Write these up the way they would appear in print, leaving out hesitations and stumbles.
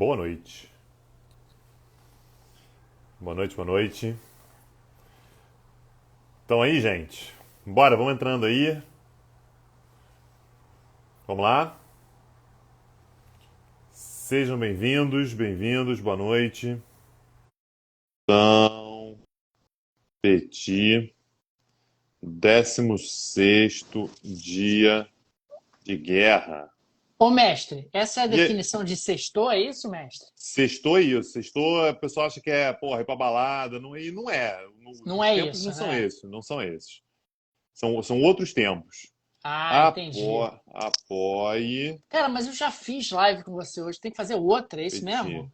Boa noite. Boa noite, boa noite. Então aí, gente. Bora, vamos entrando aí. Vamos lá. Sejam bem-vindos, bem-vindos, boa noite. Então, Petit, 16º dia de guerra. Ô, mestre, essa é a E definição de sextou, é isso, mestre? sextou é isso. Sextou, o pessoal acha que é, porra, ir pra balada. Não, e não é. Não Os é tempos não isso, são né? esses, não são esses. São outros tempos. Ah, entendi. Apoie Cara, mas eu já fiz live com você hoje, tem que fazer outra, é isso Petit. mesmo?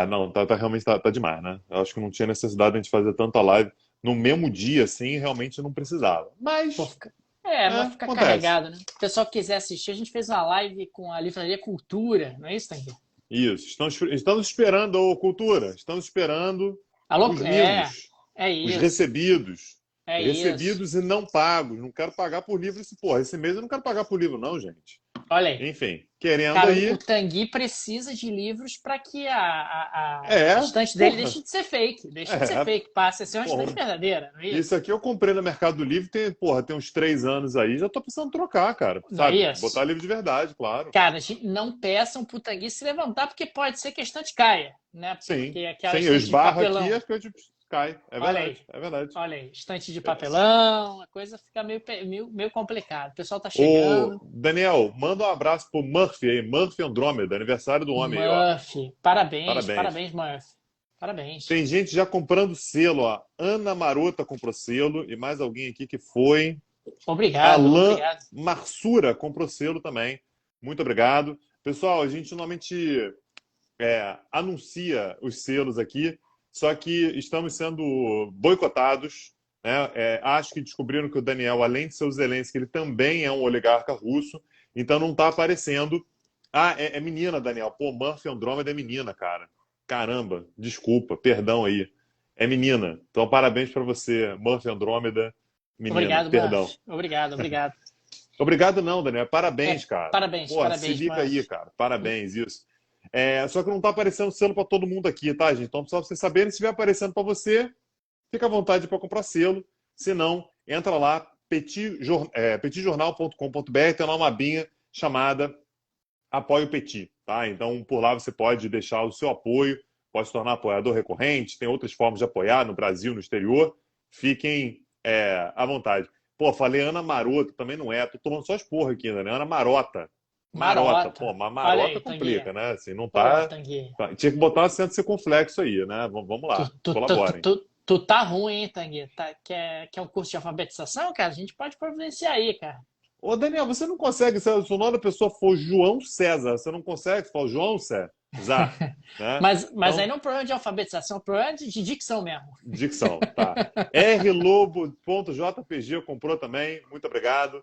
Não, realmente tá demais, né? Eu acho que não tinha necessidade de a gente fazer tanta live no mesmo dia, assim, realmente não precisava. Pô, Mas, vai ficar acontece. carregado, né? Se o pessoal quiser assistir, a gente fez uma live com a Livraria Cultura, não é isso, Tanguy? Isso. Estamos esperando, ô Cultura, estamos esperando Alô, os mimos, é os isso, recebidos. é isso. Recebidos e não pagos. Não quero pagar por livro esse mês eu não quero pagar por livro, não, gente. Olha aí. Enfim, querendo Cara, o aí. Tanguy precisa de livros para que a É, estante dele porra. deixe de ser fake, deixe de ser É, fake, passe a ser uma estante porra. verdadeira, não é Isso isso? aqui eu comprei no Mercado Livre, tem uns 3 anos aí, já tô precisando trocar, cara. Não é Sabe? isso? Botar livro de verdade, claro. Cara, não peçam pro Tanguy se levantar, porque pode ser que a estante caia, né? Sim, Porque aquela sim, eu estante de esbarro aqui e papelão. as coisas caem. É Olha aí, verdade, é verdade. olha aí, estante de É. papelão, a coisa fica meio complicada. O pessoal tá Ô, chegando. Daniel, manda um abraço pro Murphy aí, Murphy Andrômeda, aniversário do homem aí, ó. Murphy, parabéns, Parabéns. parabéns, Murphy. Parabéns. Tem gente já comprando selo, ó. Ana Marota comprou selo e mais alguém aqui que foi. Obrigado, Alain obrigado. Marsura comprou selo também. Muito obrigado. Pessoal, a gente normalmente anuncia os selos aqui, só que estamos sendo boicotados. Né? Acho que descobriram que o Daniel, além de ser o Zelensky, ele também é um oligarca russo, então não está aparecendo. Ah, é menina, Daniel. Pô, Murphy Andrômeda é menina, cara. Caramba, desculpa, perdão aí. É menina. Então, parabéns para você, Murphy Andrômeda, menina. Obrigado, Perdão. Murphy. Obrigado, obrigado. Obrigado não, Daniel. Parabéns, cara. Parabéns, Porra, se parabéns, liga aí, Murphy. cara. Parabéns, isso. Só que não tá aparecendo selo para todo mundo aqui, tá, gente? Então, só pra vocês saberem, se estiver aparecendo para você, fica à vontade para comprar selo. Se não, entra lá, petitjornal.com.br, tem lá uma abinha chamada Apoio Petit, tá? Então, por lá você pode deixar o seu apoio, pode se tornar apoiador recorrente, tem outras formas de apoiar no Brasil, no exterior. Fiquem à vontade. Pô, falei Ana Maroto, também não é. Tô tomando só as porra aqui ainda, né? Ana Marota. Marota, pô, Marota. mas Olha Marota aí, Tanguy. complica, né? Assim, não Pô, tá. Tanguy. Tinha que botar um acento circunflexo aí, né? Vamos Tu, lá, tu, tu, tu, colaborem. tu, tu tá ruim, hein, Tanguy? Quer um curso de alfabetização, cara? A gente pode providenciar aí, cara. Ô, Daniel, você não consegue, se o nome da pessoa for João César, você não consegue falar João César, né? Mas aí Então, não é um problema de alfabetização, é um problema de dicção mesmo. dicção, tá. rlobo.jpg comprou também, muito obrigado.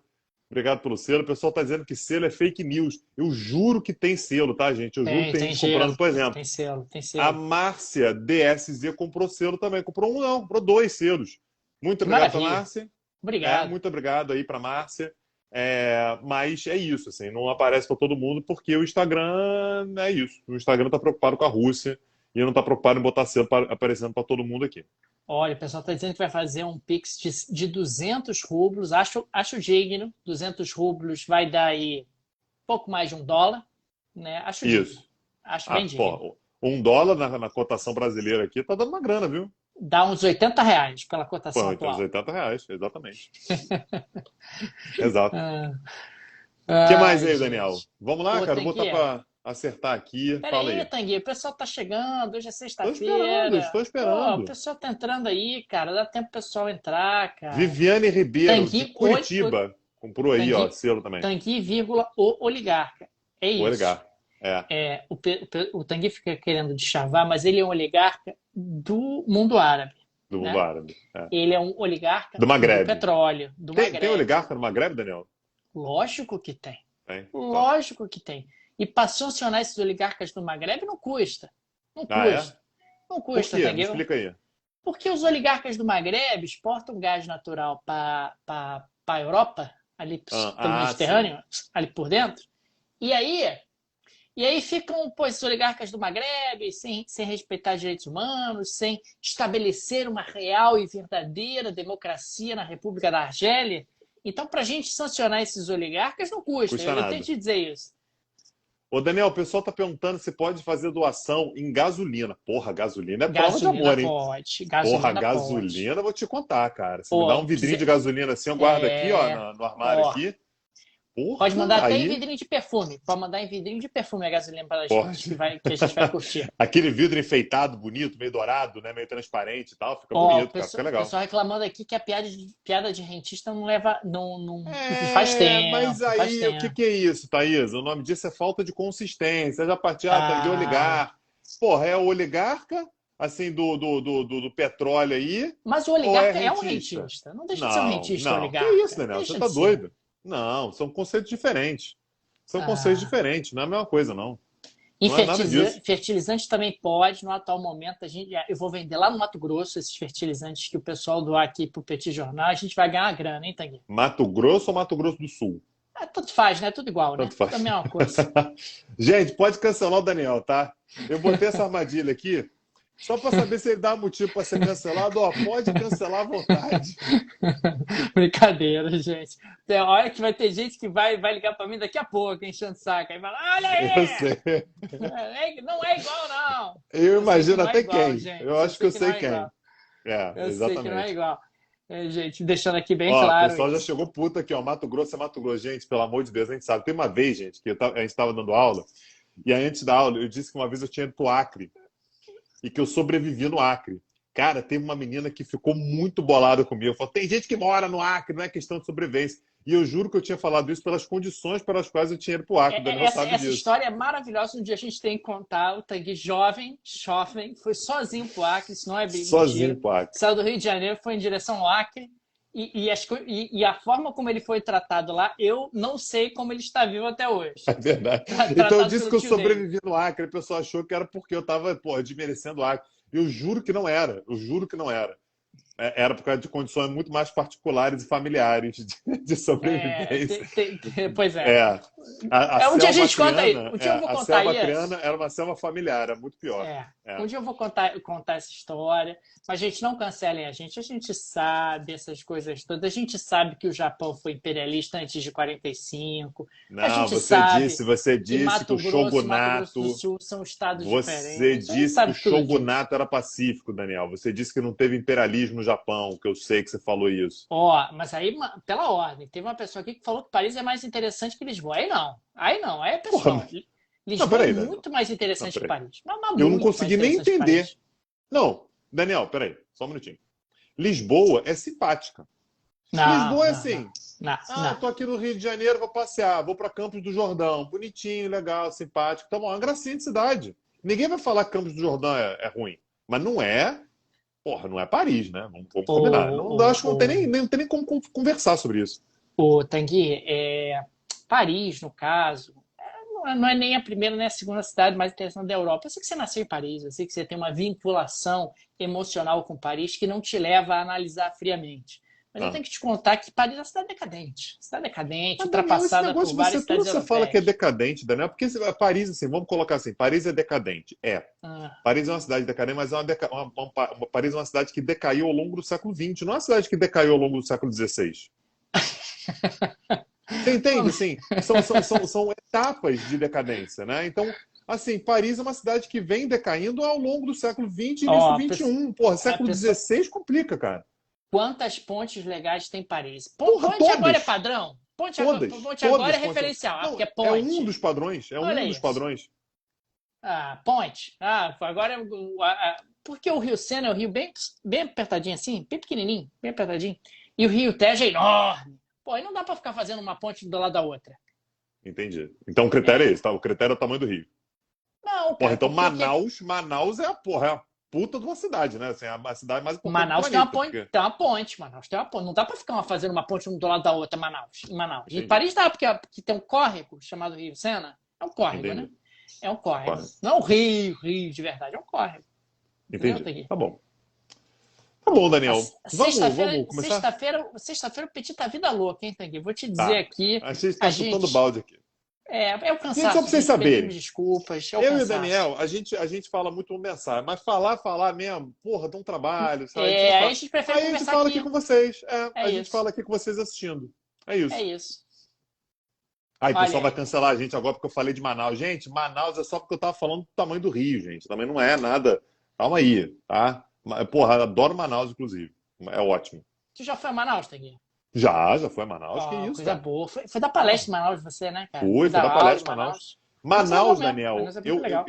Obrigado pelo selo. O pessoal tá dizendo que selo é fake news. Eu juro que tem selo, tá, gente? Eu juro que tem Tem gente comprando. gelo, Por exemplo, tem selo, tem a selo. Márcia DSZ comprou selo também. Comprou um, não, comprou dois selos. Muito Que obrigado pra maravilha. Márcia. Obrigado. Muito obrigado aí pra Márcia. Mas é isso, assim, não aparece para todo mundo porque o Instagram é isso. O Instagram tá preocupado com a Rússia e não tá preocupado em botar selo aparecendo para todo mundo aqui. Olha, o pessoal está dizendo que vai fazer um Pix de 200 rublos. Acho digno. 200 rublos vai dar aí pouco mais de $1, né? Acho digno. Isso. Acho Ah, bem digno. pô, US$ 1 na cotação brasileira aqui tá dando uma grana, viu? Dá uns R$ 80 pela Pô, cotação então, uns atual. R$ 80, exatamente. Exato. Ah, O que mais ai, aí, Daniel? gente. Vamos lá, Pô, cara, tem vou botar que. para acertar aqui. Pera Fala aí, aí. Tanguy, o pessoal tá chegando, hoje é Tô esperando, sexta-feira. estou Pô, o esperando. pessoal tá entrando aí, cara. Dá tempo pro pessoal entrar, cara. Viviane Ribeiro, de Tanguy, Curitiba, comprou aí, ó, Tanguy, selo também. Tanguy, vírgula, o oligarca. É Vou isso. ligar. É, O Tanguy fica querendo deschavar, mas ele é um oligarca do mundo árabe, do mundo né? árabe. É. Ele é um oligarca Do do Maghreb. petróleo, do Tem Maghreb. oligarca no Maghreb, Daniel? Lógico que tem. Tem. Tá. Lógico que tem. E para sancionar esses oligarcas do Maghreb não custa. Não Ah, é? custa. Não Por custa, quê? Me Tanguy. explica aí. Porque os oligarcas do Maghreb exportam gás natural para a Europa, ali pelo Sim. Mediterrâneo, ali por dentro. E aí E aí ficam, pô, esses oligarcas do Maghreb sem respeitar direitos humanos, sem estabelecer uma real e verdadeira democracia na República da Argélia. Então, para a gente sancionar esses oligarcas, não custa. Custa Eu tenho nada. que te dizer isso. Ô, Daniel, o pessoal tá perguntando se pode fazer doação em gasolina. Porra, gasolina é prova de Gasolina amor, hein? pode. Porra, Gasolina pode. gasolina, eu vou te contar, cara. Se me dá Pô, um vidrinho de gasolina assim, eu guardo aqui, ó, no armário ó, aqui. Porra, pode mandar até em aí, vidrinho de perfume. Pode mandar em vidrinho de perfume a gasolina para a gente, pode. que a gente vai curtir. Aquele vidro enfeitado, bonito, meio dourado, né? Meio transparente e tal. Fica Ó, bonito, cara. Fica o legal. pessoal reclamando aqui que a piada de rentista não leva. Não faz tempo. Mas Faz aí, o que tempo. que é isso, Thaís? O nome disso é falta de consistência. Já partiu, Tanguy Ah, oligarca. Porra, é o oligarca, assim, do petróleo aí, mas o ou é oligarca é um rentista? rentista. Não deixa de ser um Não, rentista não. Que oligarca. isso, Daniel? Você Deixa tá de ser. doido? Não, são conceitos diferentes. São conceitos Ah. diferentes, não é a mesma coisa, não. E Não é nada disso. fertilizante também pode. No atual momento, eu vou vender lá no Mato Grosso esses fertilizantes que o pessoal doar aqui para o Petit Jornal. A gente vai ganhar uma grana, hein, Tanguy? Mato Grosso ou Mato Grosso do Sul? Tudo faz, né? Tudo igual, né? Tanto faz. Tudo a mesma coisa. Gente, pode cancelar o Daniel, tá? Eu botei essa armadilha aqui só para saber se ele dá motivo para ser cancelado. Ó, pode cancelar à vontade. Brincadeira, gente. Tem hora que vai ter gente que vai ligar para mim daqui a pouco, enchendo o saco. Aí vai lá, olha Eu aí! sei. Não é igual, não. Eu imagino não é até igual, quem. gente. Eu acho que eu sei não é quem. igual. É, Eu sei que não é exatamente. igual. Gente, deixando aqui bem Ó, o claro pessoal já isso. chegou puto aqui, ó. Mato Grosso é Mato Grosso. Gente, pelo amor de Deus, a gente sabe. Tem uma vez, gente, que a gente estava dando aula, e aí antes da aula eu disse que uma vez eu tinha ido pro Acre e que eu sobrevivi no Acre. Cara, teve uma menina que ficou muito bolada comigo. Falou, tem gente que mora no Acre, não é questão de sobrevivência. E eu juro que eu tinha falado isso pelas condições pelas quais eu tinha ido pro Acre. O Daniel sabe Essa disso. história é maravilhosa. Um dia a gente tem que contar. O Tanguy jovem, foi sozinho pro Acre, isso não é bem Sozinho mentira. pro Acre. Saiu do Rio de Janeiro, foi em direção ao Acre. E a forma como ele foi tratado lá, eu não sei como ele está vivo até hoje. É verdade. Tratado Então eu disse pelo que eu tio dele. sobrevivi no Acre. A pessoa achou que era porque eu estava, desmerecendo o Acre. Eu juro que não era. Eu juro que não era. Era por causa de condições muito mais particulares e familiares de sobrevivência. Pois é. A Um dia a selva gente conta aí. acreana, Um dia eu vou a contar selva isso. acreana era uma selva familiar, é muito pior. Um dia eu vou contar essa história. Mas, gente, não cancelem a gente. A gente sabe essas coisas todas. A gente sabe que o Japão foi imperialista antes de 45. Não, a gente você sabe disse que Mato que o Grosso e Mato shogunato. Grosso do Sul são estados Você diferentes. A gente disse que sabe o tudo disso. shogunato era pacífico, Daniel. Você disse que não teve imperialismo no Japão, que eu sei que você falou isso. Mas aí, pela ordem, teve uma pessoa aqui que falou que Paris é mais interessante que Lisboa. Aí não. Aí é pessoal. Porra, Lisboa peraí, é Daniel. muito mais interessante que peraí. Paris. Mas Eu não muito consegui mais nem interessante que entender. Paris. Não, Daniel, peraí, só um minutinho. Lisboa é simpática. Lisboa é assim. Não. Eu tô aqui no Rio de Janeiro, vou passear, vou para Campos do Jordão. Bonitinho, legal, simpático. Tá bom, é uma gracinha de cidade. Ninguém vai falar que Campos do Jordão é ruim. Mas não é. Porra, não é Paris, né? Vamos combinar. Acho que não tem nem como conversar sobre isso. Tanguy, Paris, no caso, não é nem a primeira nem a segunda cidade mais interessante da Europa. Eu sei que você nasceu em Paris, eu sei que você tem uma vinculação emocional com Paris que não te leva a analisar friamente. Mas eu tenho que te contar que Paris é uma cidade decadente. Cidade decadente, ultrapassada por várias cidades Você europeias. fala que é decadente, Daniel, porque Paris, assim, vamos colocar assim, Paris é decadente. Paris é uma cidade decadente, mas Paris é uma cidade que decaiu ao longo do século XX, não é uma cidade que decaiu ao longo do século XVI. Você entende? Assim, são etapas de decadência, né? Então, assim, Paris é uma cidade que vem decaindo ao longo do século XX e início do XXI. Porra, século XVI complica, cara. Quantas pontes legais tem Paris? Porra, ponte todas. agora é padrão? Ponte agora é referencial. Porque é ponte. É um dos padrões. Padrões. Ponte. Agora porque o Rio Sena é um rio bem apertadinho assim, bem pequenininho, bem apertadinho. E o Rio Tejo é enorme. Pô, aí não dá pra ficar fazendo uma ponte do lado da outra. Entendi. Então o critério é esse, tá? O critério é o tamanho do rio. Não, cara. Porra, então Manaus é a puta de uma cidade, né? Assim, é a cidade mais importante Manaus do tem uma planeta, ponte. Tem uma ponte, Manaus tem uma ponte. Não dá pra ficar fazendo uma ponte um do lado da outra em Manaus. Entendi. Em Paris dá, porque tem um córrego chamado Rio Sena. É um córrego, Entendi. né? É um córrego. Não é um rio de verdade, é um córrego. Entendi. Tá bom. Tá bom, Daniel. Vamos começar? Sexta-feira o Petit tá vida louca, hein, Tanguy? Vou te dizer aqui. A gente tá chutando balde aqui. É o Gente, só cansaço, para vocês gente. Pedimos saberem. desculpas, é o Eu e o cansaço. Daniel, a gente fala muito por mensagem, mas falar mesmo, porra, dá um trabalho, sabe? A gente não Aí a fala. gente prefere Aí a gente conversar fala aqui aqui. com vocês. É A gente isso. fala aqui com vocês assistindo. É É isso. isso. Aí o Olha pessoal vai aí. cancelar a gente agora porque eu falei de Manaus. Gente, Manaus é só porque eu tava falando do tamanho do Rio, gente. Também não é nada. Calma aí, tá? Porra, adoro Manaus, inclusive. É ótimo. Tu já foi a Manaus, Tegui? Já foi a Manaus. Que Ó, isso, coisa cara? boa. Foi dar palestra Porra. em Manaus você, né, cara? Fui, Foi fui dar dar aula em palestra em Manaus. Manaus. Manaus é legal Manaus, mesmo. Daniel, Manaus é muito legal.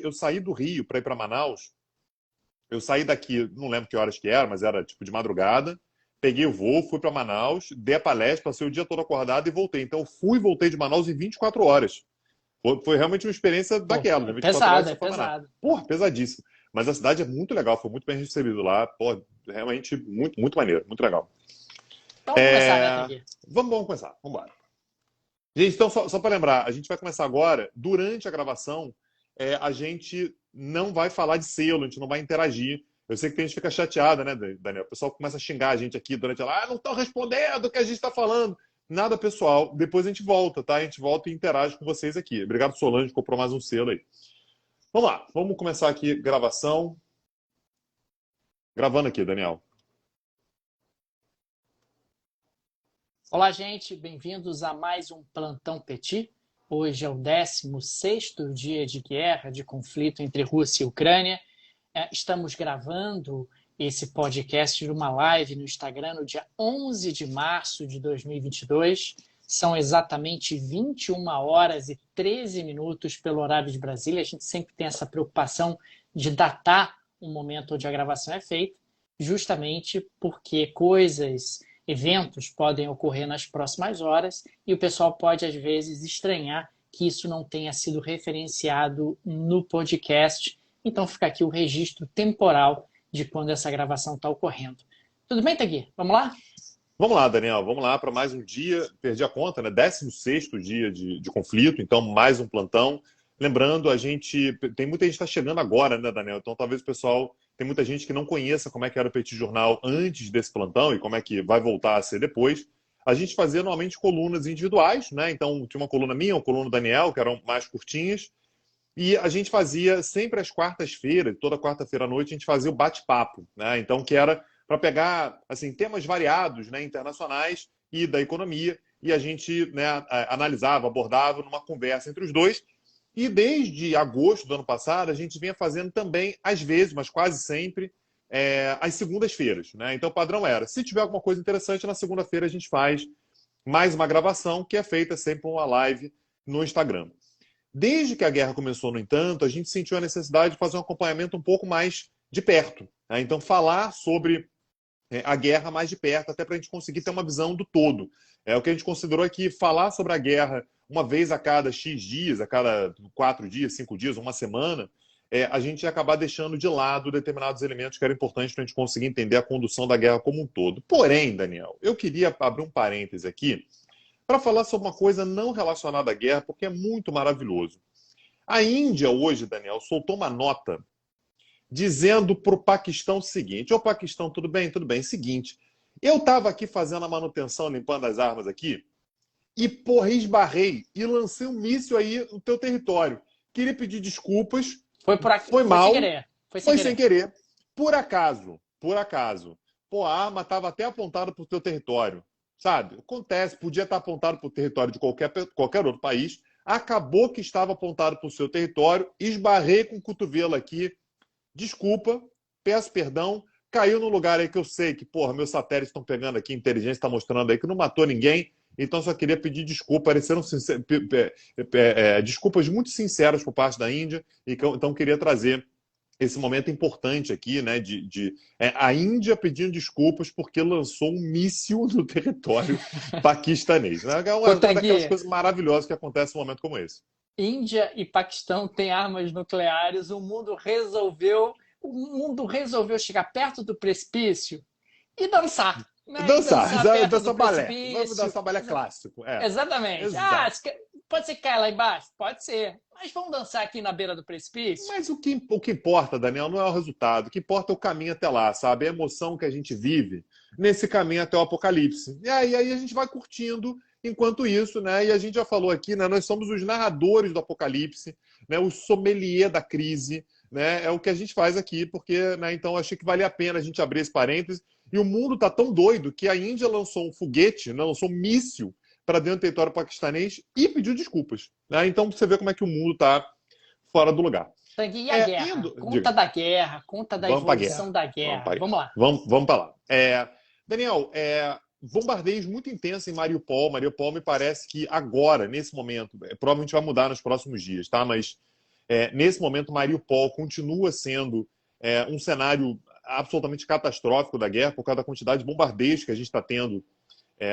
eu saí do Rio para ir para Manaus. Eu saí daqui, não lembro que horas que era, mas era tipo de madrugada. Peguei o voo, fui para Manaus, dei a palestra, passei o dia todo acordado e voltei. Então, eu fui e voltei de Manaus em 24 horas. Foi realmente uma experiência Pô, daquela, né? é 24 horas pesado, você é foi a Manaus. pesado. Porra, pesadíssimo. Mas a cidade é muito legal, foi muito bem recebido lá. Pô, realmente muito, muito maneiro, muito legal. Então vamos começar, né, É, Tegui? vamos começar, vamos embora. Gente, então, só para lembrar, a gente vai começar agora. Durante a gravação, a gente não vai falar de selo, a gente não vai interagir. Eu sei que tem gente que fica chateada, né, Daniel? O pessoal começa a xingar a gente aqui durante a. Não estão respondendo o que a gente está falando. Nada pessoal. Depois a gente volta, tá? A gente volta e interage com vocês aqui. Obrigado, Solange, que comprou mais um selo aí. Vamos lá, vamos começar aqui gravação. Gravando aqui, Daniel. Olá, gente. Bem-vindos a mais um Plantão Petit. Hoje é o 16º dia de guerra, de conflito entre Rússia e Ucrânia. Estamos gravando esse podcast de uma live no Instagram no dia 11 de março de 2022. São exatamente 21 horas e 13 minutos pelo horário de Brasília. A gente sempre tem essa preocupação de datar o momento onde a gravação é feita, justamente porque eventos podem ocorrer nas próximas horas e o pessoal pode, às vezes, estranhar que isso não tenha sido referenciado no podcast. Então fica aqui o registro temporal de quando essa gravação está ocorrendo. Tudo bem, Tagui? Vamos lá? Vamos lá, Daniel, vamos lá para mais um dia. Perdi a conta, né? 16º dia de conflito, então mais um plantão. Lembrando, tem muita gente que está chegando agora, né, Daniel? Então talvez o pessoal, tem muita gente que não conheça como é que era o Petit Jornal antes desse plantão e como é que vai voltar a ser depois. A gente fazia normalmente colunas individuais, né? Então tinha uma coluna minha, uma coluna do Daniel, que eram mais curtinhas. E a gente fazia sempre às quartas-feiras, toda quarta-feira à noite, a gente fazia o bate-papo, né? Então, que era para pegar assim, temas variados, né, internacionais e da economia, e a gente, né, analisava, abordava numa conversa entre os dois. E desde agosto do ano passado, a gente vinha fazendo também, às vezes, mas quase sempre, às segundas-feiras, né? Então, o padrão era, se tiver alguma coisa interessante, na segunda-feira a gente faz mais uma gravação, que é feita sempre uma live no Instagram. Desde que a guerra começou, no entanto, a gente sentiu a necessidade de fazer um acompanhamento um pouco mais de perto, né? Então, falar sobre a guerra mais de perto, até para a gente conseguir ter uma visão do todo. O que a gente considerou é que falar sobre a guerra uma vez a cada X dias, a cada 4 dias, 5 dias, uma semana, a gente ia acabar deixando de lado determinados elementos que eram importantes para a gente conseguir entender a condução da guerra como um todo. Porém, Daniel, eu queria abrir um parêntese aqui para falar sobre uma coisa não relacionada à guerra, porque é muito maravilhoso. A Índia hoje, Daniel, soltou uma nota dizendo para o Paquistão o seguinte: ô Paquistão, tudo bem? Tudo bem. Seguinte, eu estava aqui fazendo a manutenção, limpando as armas aqui, e, porra, esbarrei e lancei um míssil aí no teu território. Queria pedir desculpas, foi Foi sem mal, querer. Foi sem foi sem querer. querer. Por acaso, pô, a arma estava até apontada para o teu território. Sabe? Acontece, podia estar apontado para o território de qualquer outro país, acabou que estava apontado para o seu território, esbarrei com o cotovelo aqui, desculpa, peço perdão, caiu no lugar aí que eu sei que, porra, meus satélites estão pegando aqui, a inteligência está mostrando aí que não matou ninguém, então só queria pedir desculpa, pareceram desculpas muito sinceras por parte da Índia, e então queria trazer esse momento importante aqui, né, a Índia pedindo desculpas porque lançou um míssil no território paquistanês. Né? É uma daquelas coisas maravilhosas que acontece num momento como esse. Índia e Paquistão têm armas nucleares, o mundo resolveu chegar perto do precipício e dançar. Né? Dançar balé. Vamos dançar balé clássico. Exatamente. Exato. Pode ser que caia lá embaixo? Pode ser. Mas vamos dançar aqui na beira do precipício? Mas o que importa, Daniel, não é o resultado. O que importa é o caminho até lá, sabe? A emoção que a gente vive nesse caminho até o apocalipse. E aí a gente vai curtindo Enquanto isso, né, e a gente já falou aqui, né, nós somos os narradores do apocalipse, né, o sommelier da crise, né, é o que a gente faz aqui, porque, né, então achei que valia a pena a gente abrir esse parênteses. E o mundo está tão doido que a Índia lançou um foguete, né, lançou um míssil para dentro do território paquistanês e pediu desculpas. Né? Então você vê como é que o mundo está fora do lugar. E a guerra? Conta Diga, da guerra, conta da vamos para a guerra. evolução da Vamos guerra. para Vamos lá. vamos para lá. Daniel, bombardeios muito intensos em Mariupol. Mariupol me parece que agora, nesse momento, provavelmente vai mudar nos próximos dias, tá? Mas nesse momento, Mariupol continua sendo um cenário absolutamente catastrófico da guerra por causa da quantidade de bombardeios que a gente está tendo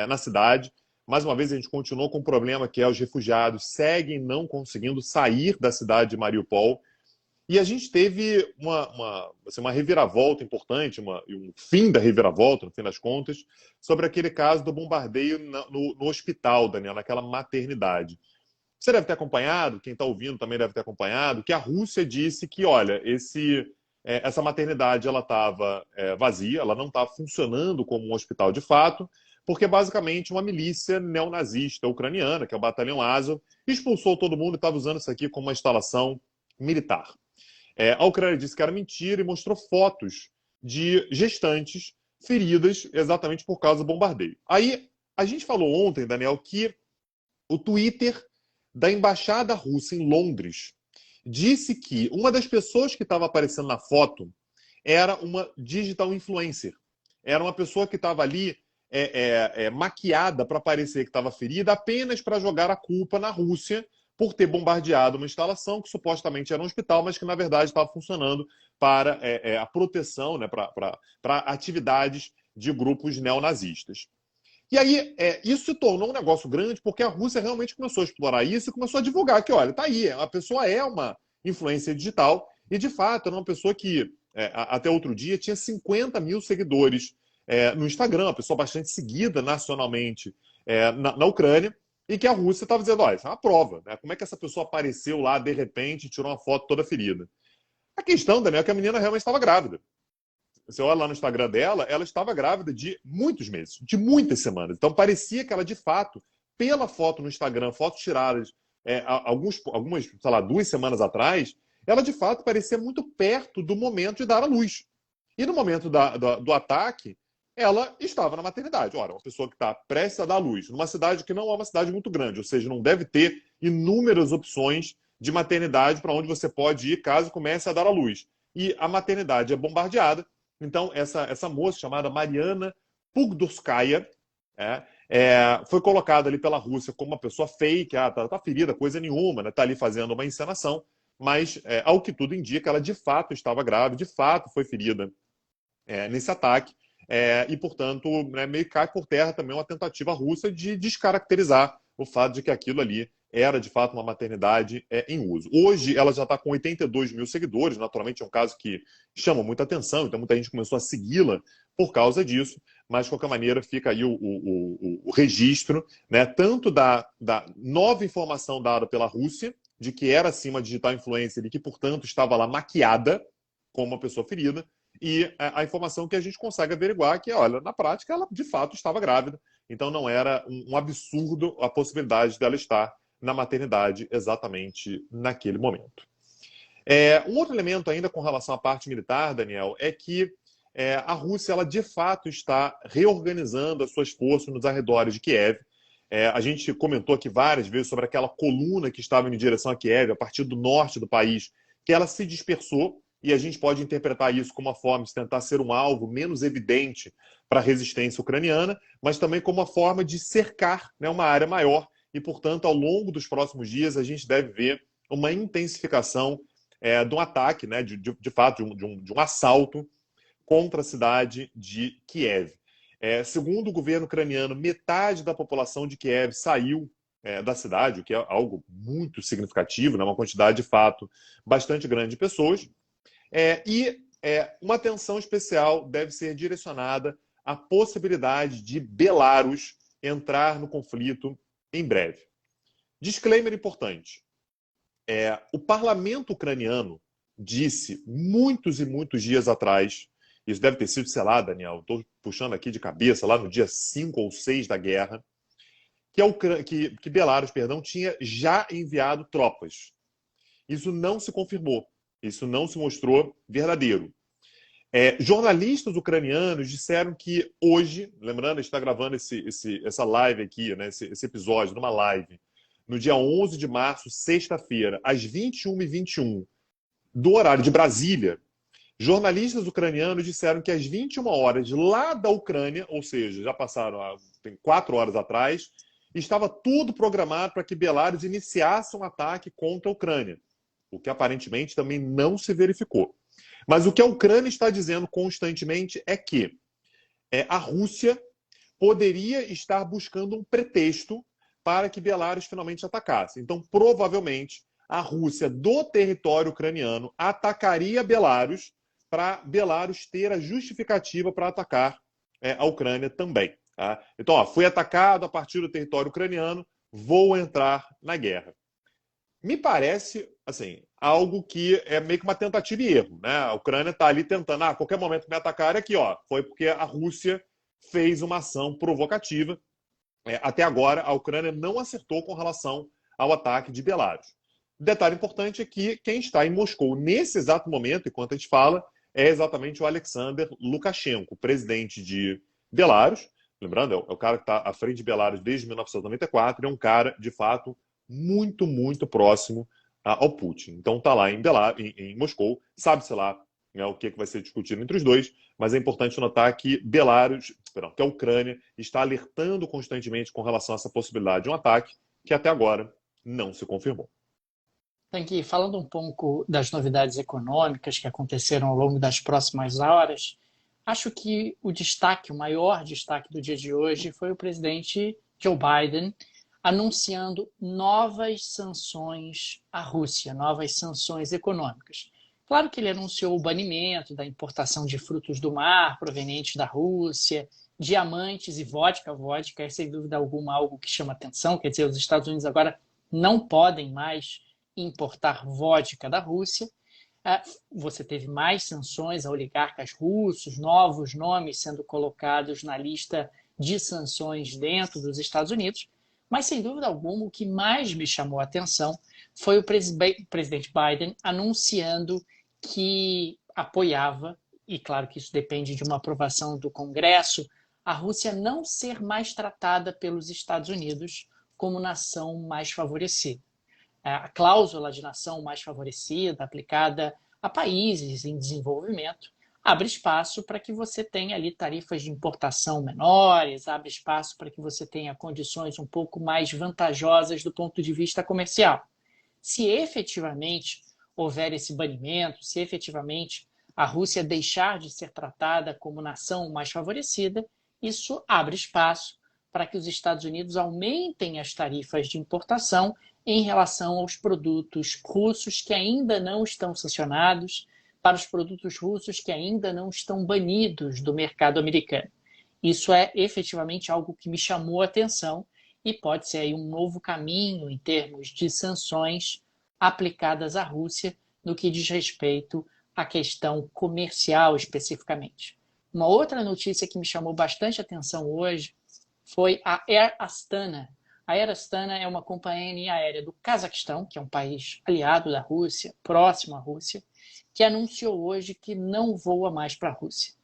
na cidade. Mais uma vez, a gente continuou com o problema que os refugiados seguem não conseguindo sair da cidade de Mariupol. E a gente teve uma reviravolta importante, um fim da reviravolta, no fim das contas, sobre aquele caso do bombardeio no hospital, Daniel, naquela maternidade. Você deve ter acompanhado, quem está ouvindo também deve ter acompanhado, que a Rússia disse que, olha, essa maternidade ela estava vazia, ela não estava funcionando como um hospital de fato, porque basicamente uma milícia neonazista ucraniana, que é o Batalhão Azov, expulsou todo mundo e estava usando isso aqui como uma instalação militar. A Ucrânia disse que era mentira e mostrou fotos de gestantes feridas exatamente por causa do bombardeio. Aí, a gente falou ontem, Daniel, que o Twitter da Embaixada Russa em Londres disse que uma das pessoas que estava aparecendo na foto era uma digital influencer. Era uma pessoa que estava ali maquiada para parecer que estava ferida apenas para jogar a culpa na Rússia por ter bombardeado uma instalação que supostamente era um hospital, mas que na verdade estava funcionando para a proteção, né, para atividades de grupos neonazistas. E aí, isso se tornou um negócio grande porque a Rússia realmente começou a explorar isso e começou a divulgar que, olha, tá aí, a pessoa é uma influência digital e, de fato, era uma pessoa que, até outro dia, tinha 50 mil seguidores no Instagram, uma pessoa bastante seguida nacionalmente na Ucrânia, e que a Rússia estava dizendo, olha, isso é uma prova, né? Como é que essa pessoa apareceu lá, de repente, e tirou uma foto toda ferida? A questão, Daniel, é que a menina realmente estava grávida. Você olha lá no Instagram dela, ela estava grávida de muitos meses, de muitas semanas. Então parecia que ela, de fato, pela foto no Instagram, fotos tiradas algumas, sei lá, 2 semanas atrás, ela de fato parecia muito perto do momento de dar à luz. E no momento do ataque, ela estava na maternidade. Ora, uma pessoa que está prestes a dar à luz, numa cidade que não é uma cidade muito grande, ou seja, não deve ter inúmeras opções de maternidade para onde você pode ir caso comece a dar à luz. E a maternidade é bombardeada. Então, essa moça chamada Mariana Pugdurskaya foi colocada ali pela Rússia como uma pessoa fake, tá ferida, coisa nenhuma, né? Tá ali fazendo uma encenação, mas, ao que tudo indica, ela de fato estava grávida, de fato foi ferida nesse ataque, e, portanto, né, meio que cai por terra também uma tentativa russa de descaracterizar o fato de que aquilo ali era, de fato, uma maternidade em uso. Hoje, ela já está com 82 mil seguidores, naturalmente é um caso que chama muita atenção, então muita gente começou a segui-la por causa disso, mas, de qualquer maneira, fica aí o registro, né, tanto da nova informação dada pela Rússia, de que era, sim, uma digital influencer e que, portanto, estava lá maquiada como uma pessoa ferida, e a informação que a gente consegue averiguar que, olha, na prática, ela, de fato, estava grávida, então não era um absurdo a possibilidade dela estar na maternidade exatamente naquele momento. Um outro elemento ainda com relação à parte militar, Daniel, é que a Rússia, ela de fato está reorganizando as suas forças nos arredores de Kiev. A gente comentou aqui várias vezes sobre aquela coluna que estava em direção a Kiev, a partir do norte do país, que ela se dispersou, e a gente pode interpretar isso como uma forma de tentar ser um alvo menos evidente para a resistência ucraniana, mas também como uma forma de cercar, né, uma área maior. E, portanto, ao longo dos próximos dias, a gente deve ver uma intensificação de um ataque, né, de fato, de um assalto contra a cidade de Kiev. Segundo o governo ucraniano, metade da população de Kiev saiu da cidade, o que é algo muito significativo, né, uma quantidade, de fato, bastante grande de pessoas. Uma atenção especial deve ser direcionada à possibilidade de Belarus entrar no conflito em breve. Disclaimer importante. O parlamento ucraniano disse muitos e muitos dias atrás, isso deve ter sido, sei lá, Daniel, estou puxando aqui de cabeça, lá no dia 5 ou 6 da guerra, que Belarus, perdão, tinha já enviado tropas. Isso não se confirmou. Isso não se mostrou verdadeiro. Jornalistas ucranianos disseram que hoje, lembrando, a gente está gravando essa live aqui, né, esse episódio, numa live, no dia 11 de março, sexta-feira, às 21h21, do horário de Brasília, jornalistas ucranianos disseram que às 21 horas lá da Ucrânia, ou seja, já passaram tem 4 horas atrás, estava tudo programado para que Belarus iniciasse um ataque contra a Ucrânia, o que aparentemente também não se verificou. Mas o que a Ucrânia está dizendo constantemente é que a Rússia poderia estar buscando um pretexto para que Belarus finalmente atacasse. Então, provavelmente, a Rússia do território ucraniano atacaria Belarus para Belarus ter a justificativa para atacar a Ucrânia também. Tá? Então, fui atacado a partir do território ucraniano, vou entrar na guerra. Me parece, assim, algo que é meio que uma tentativa e erro, né? A Ucrânia está ali tentando, a qualquer momento me atacar aqui, foi porque a Rússia fez uma ação provocativa. Até agora, a Ucrânia não acertou com relação ao ataque de Belarus. Detalhe importante é que quem está em Moscou nesse exato momento, enquanto a gente fala, é exatamente o Alexander Lukashenko, presidente de Belarus. Lembrando, é o cara que está à frente de Belarus desde 1994, é um cara, de fato, muito, muito próximo ao Putin. Então está lá em Moscou, sabe-se lá o que vai ser discutido entre os dois, mas é importante notar que que a Ucrânia está alertando constantemente com relação a essa possibilidade de um ataque, que até agora não se confirmou. Aqui, falando um pouco das novidades econômicas que aconteceram ao longo das próximas horas, acho que o maior destaque do dia de hoje foi o presidente Joe Biden anunciando novas sanções à Rússia, novas sanções econômicas. Claro que ele anunciou o banimento da importação de frutos do mar provenientes da Rússia, diamantes e vodka. Vodka é, sem dúvida alguma, algo que chama atenção. Quer dizer, os Estados Unidos agora não podem mais importar vodka da Rússia. Você teve mais sanções a oligarcas russos, novos nomes sendo colocados na lista de sanções dentro dos Estados Unidos. Mas, sem dúvida alguma, o que mais me chamou a atenção foi o presidente Biden anunciando que apoiava, e claro que isso depende de uma aprovação do Congresso, a Rússia não ser mais tratada pelos Estados Unidos como nação mais favorecida. A cláusula de nação mais favorecida, aplicada a países em desenvolvimento, abre espaço para que você tenha ali tarifas de importação menores, abre espaço para que você tenha condições um pouco mais vantajosas do ponto de vista comercial. Se efetivamente houver esse banimento, se efetivamente a Rússia deixar de ser tratada como nação mais favorecida, isso abre espaço para que os Estados Unidos aumentem as tarifas de importação em relação aos produtos russos que ainda não estão sancionados, para os produtos russos que ainda não estão banidos do mercado americano. Isso é efetivamente algo que me chamou a atenção e pode ser aí um novo caminho em termos de sanções aplicadas à Rússia no que diz respeito à questão comercial especificamente. Uma outra notícia que me chamou bastante atenção hoje foi a Air Astana. A Air Astana é uma companhia aérea do Cazaquistão, que é um país aliado da Rússia, próximo à Rússia, que anunciou hoje que não voa mais para a Rússia.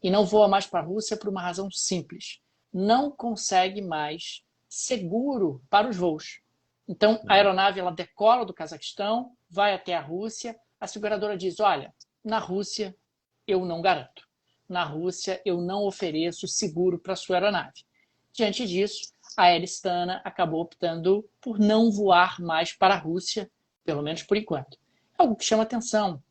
E não voa mais para a Rússia por uma razão simples. Não consegue mais seguro para os voos. Então, a aeronave ela decola do Cazaquistão, vai até a Rússia, a seguradora diz, olha, na Rússia eu não garanto. Na Rússia eu não ofereço seguro para a sua aeronave. Diante disso, a Air Astana acabou optando por não voar mais para a Rússia, pelo menos por enquanto. É algo que chama atenção.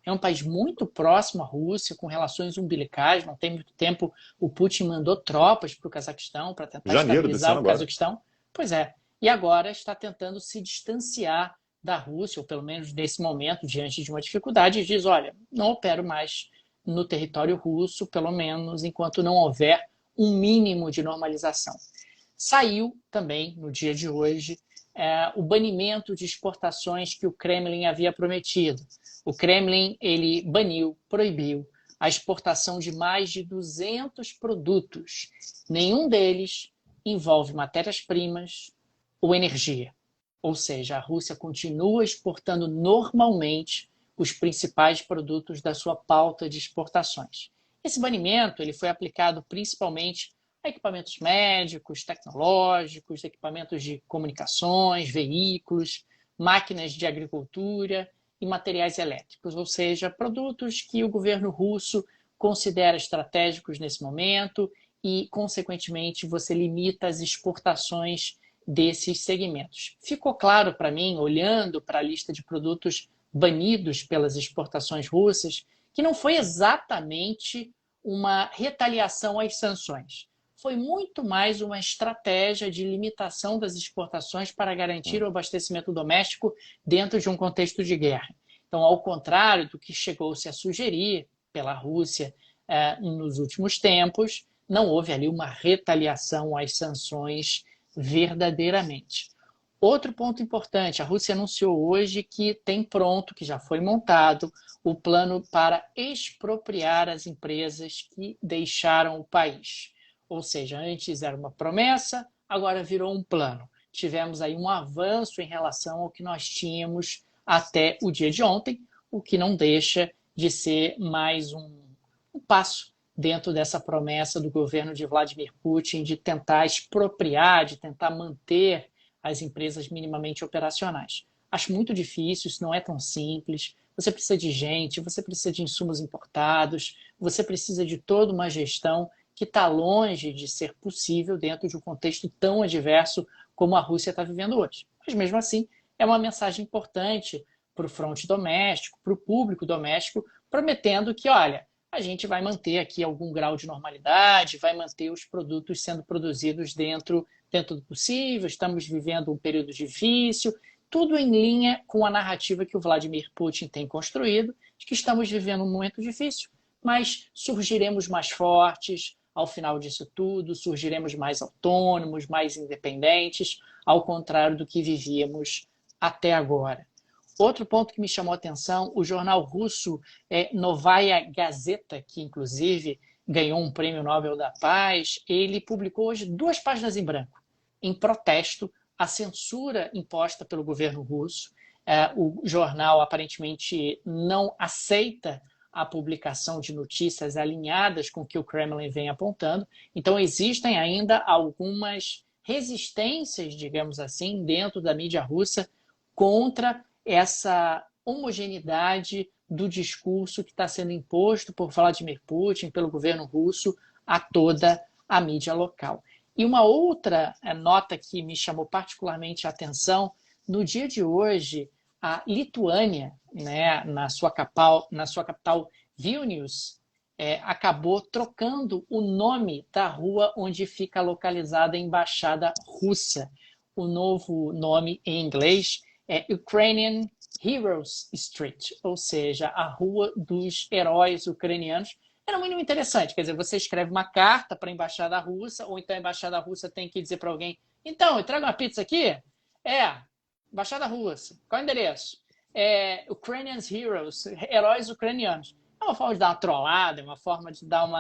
É um país muito próximo à Rússia, com relações umbilicais. Não tem muito tempo, o Putin mandou tropas para o Cazaquistão para tentar estabilizar o Cazaquistão. Pois é. E agora está tentando se distanciar da Rússia, ou pelo menos nesse momento, diante de uma dificuldade, e diz, olha, não opero mais no território russo, pelo menos enquanto não houver um mínimo de normalização. Saiu também, no dia de hoje, o banimento de exportações que o Kremlin havia prometido. O Kremlin ele baniu, proibiu a exportação de mais de 200 produtos. Nenhum deles envolve matérias-primas ou energia. Ou seja, a Rússia continua exportando normalmente os principais produtos da sua pauta de exportações. Esse banimento ele foi aplicado principalmente a equipamentos médicos, tecnológicos, equipamentos de comunicações, veículos, máquinas de agricultura e materiais elétricos, ou seja, produtos que o governo russo considera estratégicos nesse momento e, consequentemente, você limita as exportações desses segmentos. Ficou claro para mim, olhando para a lista de produtos banidos pelas exportações russas, que não foi exatamente uma retaliação às sanções. Foi muito mais uma estratégia de limitação das exportações para garantir o abastecimento doméstico dentro de um contexto de guerra. Então, ao contrário do que chegou-se a sugerir pela Rússia nos últimos tempos, não houve ali uma retaliação às sanções verdadeiramente. Outro ponto importante, a Rússia anunciou hoje que tem pronto, que já foi montado, o plano para expropriar as empresas que deixaram o país. Ou seja, antes era uma promessa, agora virou um plano. Tivemos aí um avanço em relação ao que nós tínhamos até o dia de ontem, o que não deixa de ser mais um passo dentro dessa promessa do governo de Vladimir Putin de tentar expropriar, de tentar manter as empresas minimamente operacionais. Acho muito difícil, isso não é tão simples. Você precisa de gente, você precisa de insumos importados, você precisa de toda uma gestão que está longe de ser possível dentro de um contexto tão adverso como a Rússia está vivendo hoje. Mas, mesmo assim, é uma mensagem importante para o fronte doméstico, para o público doméstico, prometendo que, olha, a gente vai manter aqui algum grau de normalidade, vai manter os produtos sendo produzidos dentro do possível, estamos vivendo um período difícil, tudo em linha com a narrativa que o Vladimir Putin tem construído, de que estamos vivendo um momento difícil, mas surgiremos mais fortes ao final disso tudo, surgiremos mais autônomos, mais independentes, ao contrário do que vivíamos até agora. Outro ponto que me chamou a atenção, o jornal russo Novaya Gazeta, que inclusive ganhou um prêmio Nobel da Paz, ele publicou hoje 2 páginas em branco, em protesto à censura imposta pelo governo russo. O jornal aparentemente não aceita a publicação de notícias alinhadas com o que o Kremlin vem apontando. Então, existem ainda algumas resistências, digamos assim, dentro da mídia russa contra essa homogeneidade do discurso que está sendo imposto por Vladimir Putin, pelo governo russo, a toda a mídia local. E uma outra nota que me chamou particularmente a atenção, no dia de hoje, a Lituânia, né, na sua capital Vilnius, acabou trocando o nome da rua onde fica localizada a embaixada russa. O novo nome em inglês é Ukrainian Heroes Street, ou seja, a Rua dos Heróis Ucranianos. Era muito interessante, quer dizer, você escreve uma carta para a embaixada russa, ou então a embaixada russa tem que dizer para alguém, então, eu trago uma pizza aqui? Embaixada russa. Qual é o endereço? Ukrainian Heroes, heróis ucranianos. É uma forma de dar uma trollada, é uma forma de dar uma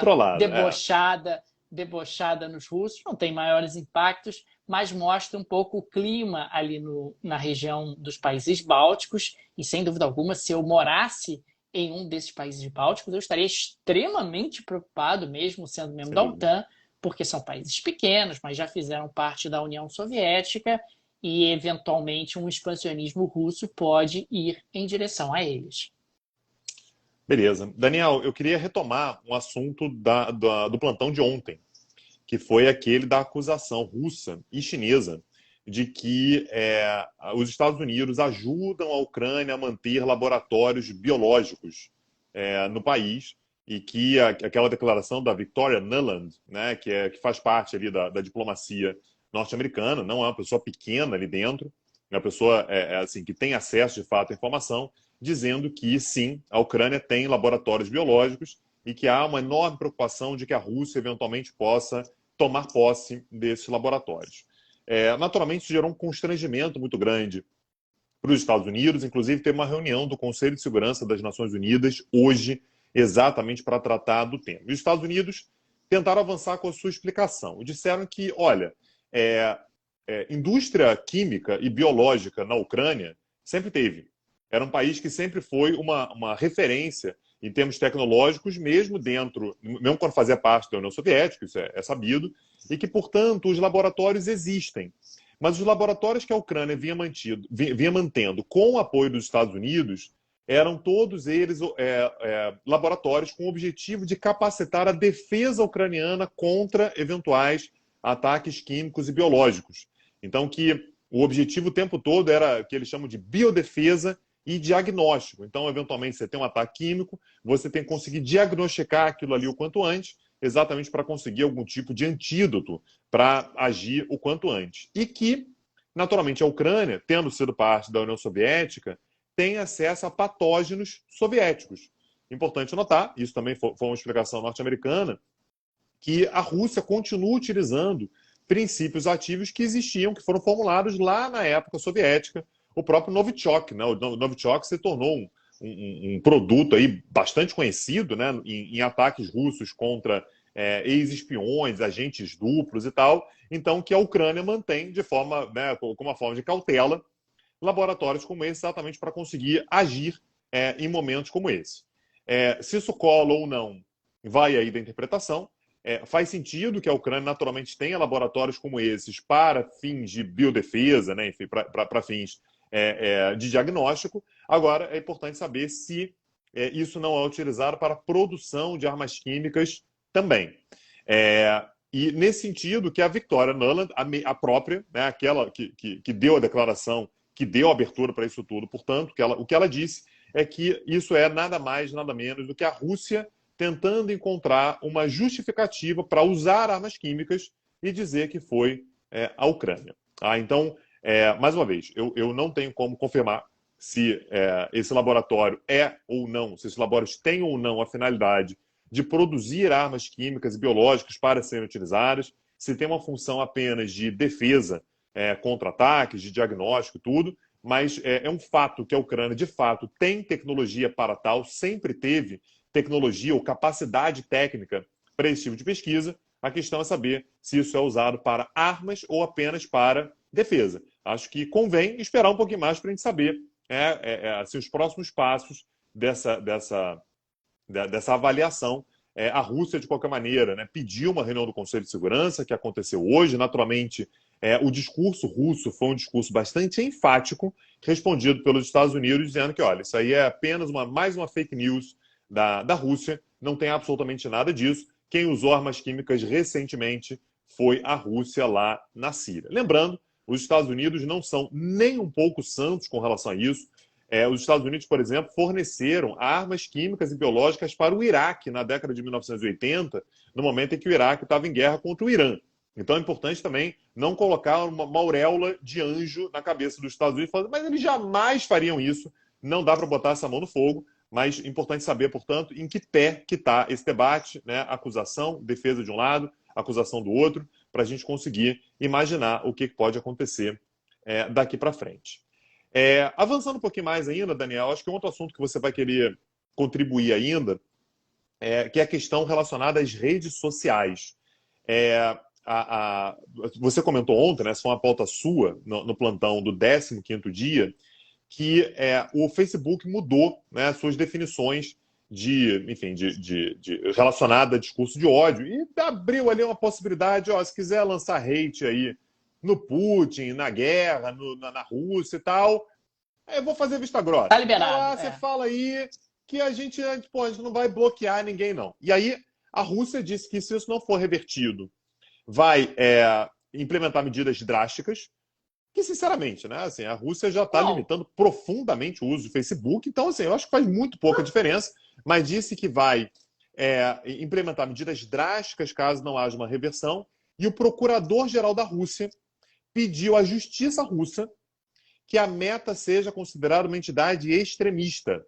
debochada nos russos, não tem maiores impactos, mas mostra um pouco o clima ali na região dos países bálticos, e sem dúvida alguma, se eu morasse em um desses países bálticos, eu estaria extremamente preocupado, mesmo sendo membro da OTAN, porque são países pequenos, mas já fizeram parte da União Soviética e, eventualmente, um expansionismo russo pode ir em direção a eles. Beleza. Daniel, eu queria retomar um assunto do plantão de ontem, que foi aquele da acusação russa e chinesa de que os Estados Unidos ajudam a Ucrânia a manter laboratórios biológicos no país, e que aquela declaração da Victoria Nuland, né, que faz parte ali da diplomacia norte-americana, não é uma pessoa pequena ali dentro, é uma pessoa assim, que tem acesso de fato à informação, dizendo que sim, a Ucrânia tem laboratórios biológicos e que há uma enorme preocupação de que a Rússia eventualmente possa tomar posse desses laboratórios. Naturalmente, isso gerou um constrangimento muito grande para os Estados Unidos. Inclusive, teve uma reunião do Conselho de Segurança das Nações Unidas hoje, exatamente para tratar do tema. E os Estados Unidos tentaram avançar com a sua explicação. Disseram que, olha, indústria química e biológica na Ucrânia sempre teve. Era um país que sempre foi uma referência em termos tecnológicos, mesmo quando fazia parte da União Soviética, isso é sabido, e que, portanto, os laboratórios existem. Mas os laboratórios que a Ucrânia vinha mantendo com o apoio dos Estados Unidos eram todos eles laboratórios com o objetivo de capacitar a defesa ucraniana contra eventuais ataques químicos e biológicos. Então, que o objetivo o tempo todo era o que eles chamam de biodefesa e diagnóstico. Então, eventualmente, você tem um ataque químico, você tem que conseguir diagnosticar aquilo ali o quanto antes, exatamente para conseguir algum tipo de antídoto para agir o quanto antes. E que, naturalmente, a Ucrânia, tendo sido parte da União Soviética, tem acesso a patógenos soviéticos. Importante notar, isso também foi uma explicação norte-americana, que a Rússia continua utilizando princípios ativos que existiam, que foram formulados lá na época soviética. O próprio Novichok, né? O Novichok se tornou um produto aí bastante conhecido, né? em ataques russos contra ex-espiões, agentes duplos e tal. Então, que a Ucrânia mantém de forma, né, como uma forma de cautela, laboratórios como esse, exatamente para conseguir agir em momentos como esse. Se isso cola ou não, vai aí da interpretação. Faz sentido que a Ucrânia naturalmente tenha laboratórios como esses para fins de biodefesa, né, enfim, para fins de diagnóstico. Agora, é importante saber se isso não é utilizado para a produção de armas químicas também. E nesse sentido que a Victoria Nuland, a própria, né, aquela que deu a declaração, que deu a abertura para isso tudo, portanto, o que ela disse é que isso é nada mais, nada menos do que a Rússia tentando encontrar uma justificativa para usar armas químicas e dizer que foi a Ucrânia. Então, mais uma vez, eu não tenho como confirmar se esse laboratório ou não, se esses laboratórios têm ou não a finalidade de produzir armas químicas e biológicas para serem utilizadas, se tem uma função apenas de defesa contra ataques, de diagnóstico e tudo, mas é um fato que a Ucrânia, de fato, tem tecnologia para tal, sempre teve tecnologia ou capacidade técnica para esse tipo de pesquisa. A questão é saber se isso é usado para armas ou apenas para defesa. Acho que convém esperar um pouquinho mais para a gente saber assim, os próximos passos dessa avaliação. A Rússia, de qualquer maneira, né, pediu uma reunião do Conselho de Segurança, que aconteceu hoje. Naturalmente, o discurso russo foi um discurso bastante enfático, respondido pelos Estados Unidos, dizendo que, olha, isso aí é apenas mais uma fake news da Rússia, não tem absolutamente nada disso. Quem usou armas químicas recentemente foi a Rússia lá na Síria. Lembrando, os Estados Unidos não são nem um pouco santos com relação a isso. Os Estados Unidos, por exemplo, forneceram armas químicas e biológicas para o Iraque na década de 1980, no momento em que o Iraque estava em guerra contra o Irã. Então é importante também não colocar uma auréola de anjo na cabeça dos Estados Unidos, falando, mas eles jamais fariam isso, não dá para botar essa mão no fogo, mas é importante saber, portanto, em que pé que está esse debate, né? Acusação, defesa de um lado, acusação do outro, para a gente conseguir imaginar o que pode acontecer daqui para frente. Avançando um pouquinho mais ainda, Daniel, acho que um outro assunto que você vai querer contribuir ainda que é a questão relacionada às redes sociais. Você comentou ontem, né, essa foi uma pauta sua no plantão do 15º dia, que o Facebook mudou, né, suas definições relacionada a discurso de ódio e abriu ali uma possibilidade, se quiser lançar hate aí no Putin, na guerra, na Rússia e tal, eu vou fazer vista grossa. Tá liberado. Você fala aí que a gente não vai bloquear ninguém, não. E aí a Rússia disse que se isso não for revertido, vai implementar medidas drásticas, que, sinceramente, né, assim, a Rússia já está limitando profundamente o uso do Facebook, então, assim, eu acho que faz muito pouca diferença, mas disse que vai implementar medidas drásticas caso não haja uma reversão, e o procurador-geral da Rússia pediu à justiça russa que a Meta seja considerada uma entidade extremista,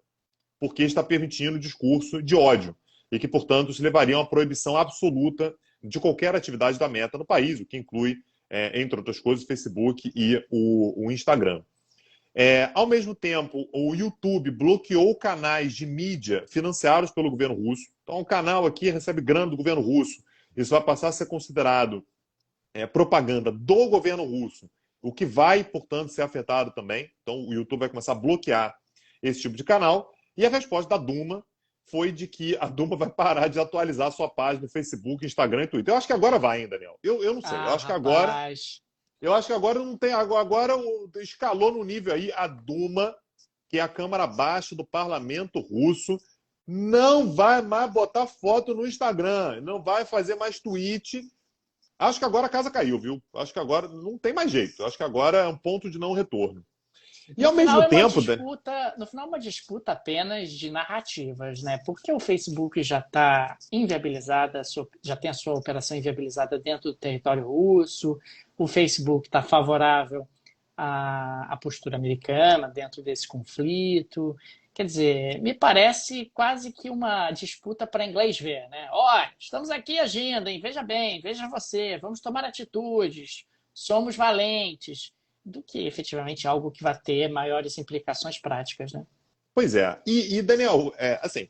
porque está permitindo discurso de ódio, e que, portanto, se levaria a uma proibição absoluta de qualquer atividade da Meta no país, o que inclui, entre outras coisas, o Facebook e o Instagram. Ao mesmo tempo, o YouTube bloqueou canais de mídia financiados pelo governo russo. Então, o canal aqui recebe grana do governo russo. Isso vai passar a ser considerado propaganda do governo russo, o que vai, portanto, ser afetado também. Então, o YouTube vai começar a bloquear esse tipo de canal. E a resposta da Duma foi de que a Duma vai parar de atualizar a sua página no Facebook, Instagram e Twitter. Eu acho que agora vai, hein, Daniel? Eu não sei. Ah, rapaz. Eu acho que agora não tem. Agora escalou no nível aí a Duma, que é a Câmara Baixa do Parlamento Russo, não vai mais botar foto no Instagram, não vai fazer mais tweet. Acho que agora a casa caiu, viu? Acho que agora não tem mais jeito. Acho que agora é um ponto de não retorno. E No ao final mesmo é uma tempo, disputa, no final é uma disputa apenas de narrativas, né? Porque o Facebook já está inviabilizada, já tem a sua operação inviabilizada dentro do território russo, o Facebook está favorável à postura americana dentro desse conflito. Quer dizer, me parece quase que uma disputa para inglês ver, né? Ó, estamos aqui agindo, hein? Veja bem, veja você, vamos tomar atitudes, somos valentes do que efetivamente algo que vai ter maiores implicações práticas, né? pois é. E Daniel, assim,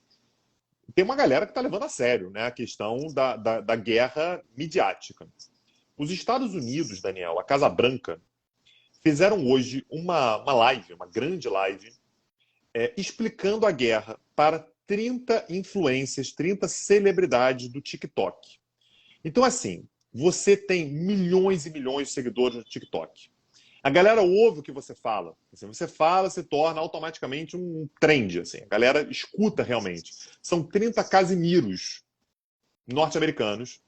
tem uma galera que está levando a sério, né, a questão da guerra midiática. Os Estados Unidos, Daniel, a Casa Branca, fizeram hoje uma live, uma grande live, explicando a guerra para 30 influências, 30 celebridades do TikTok. Então, assim, você tem milhões e milhões de seguidores no TikTok. A galera ouve o que você fala. Assim, você fala, se torna automaticamente um trend. Assim. A galera escuta realmente. São 30 casimiros norte-americanos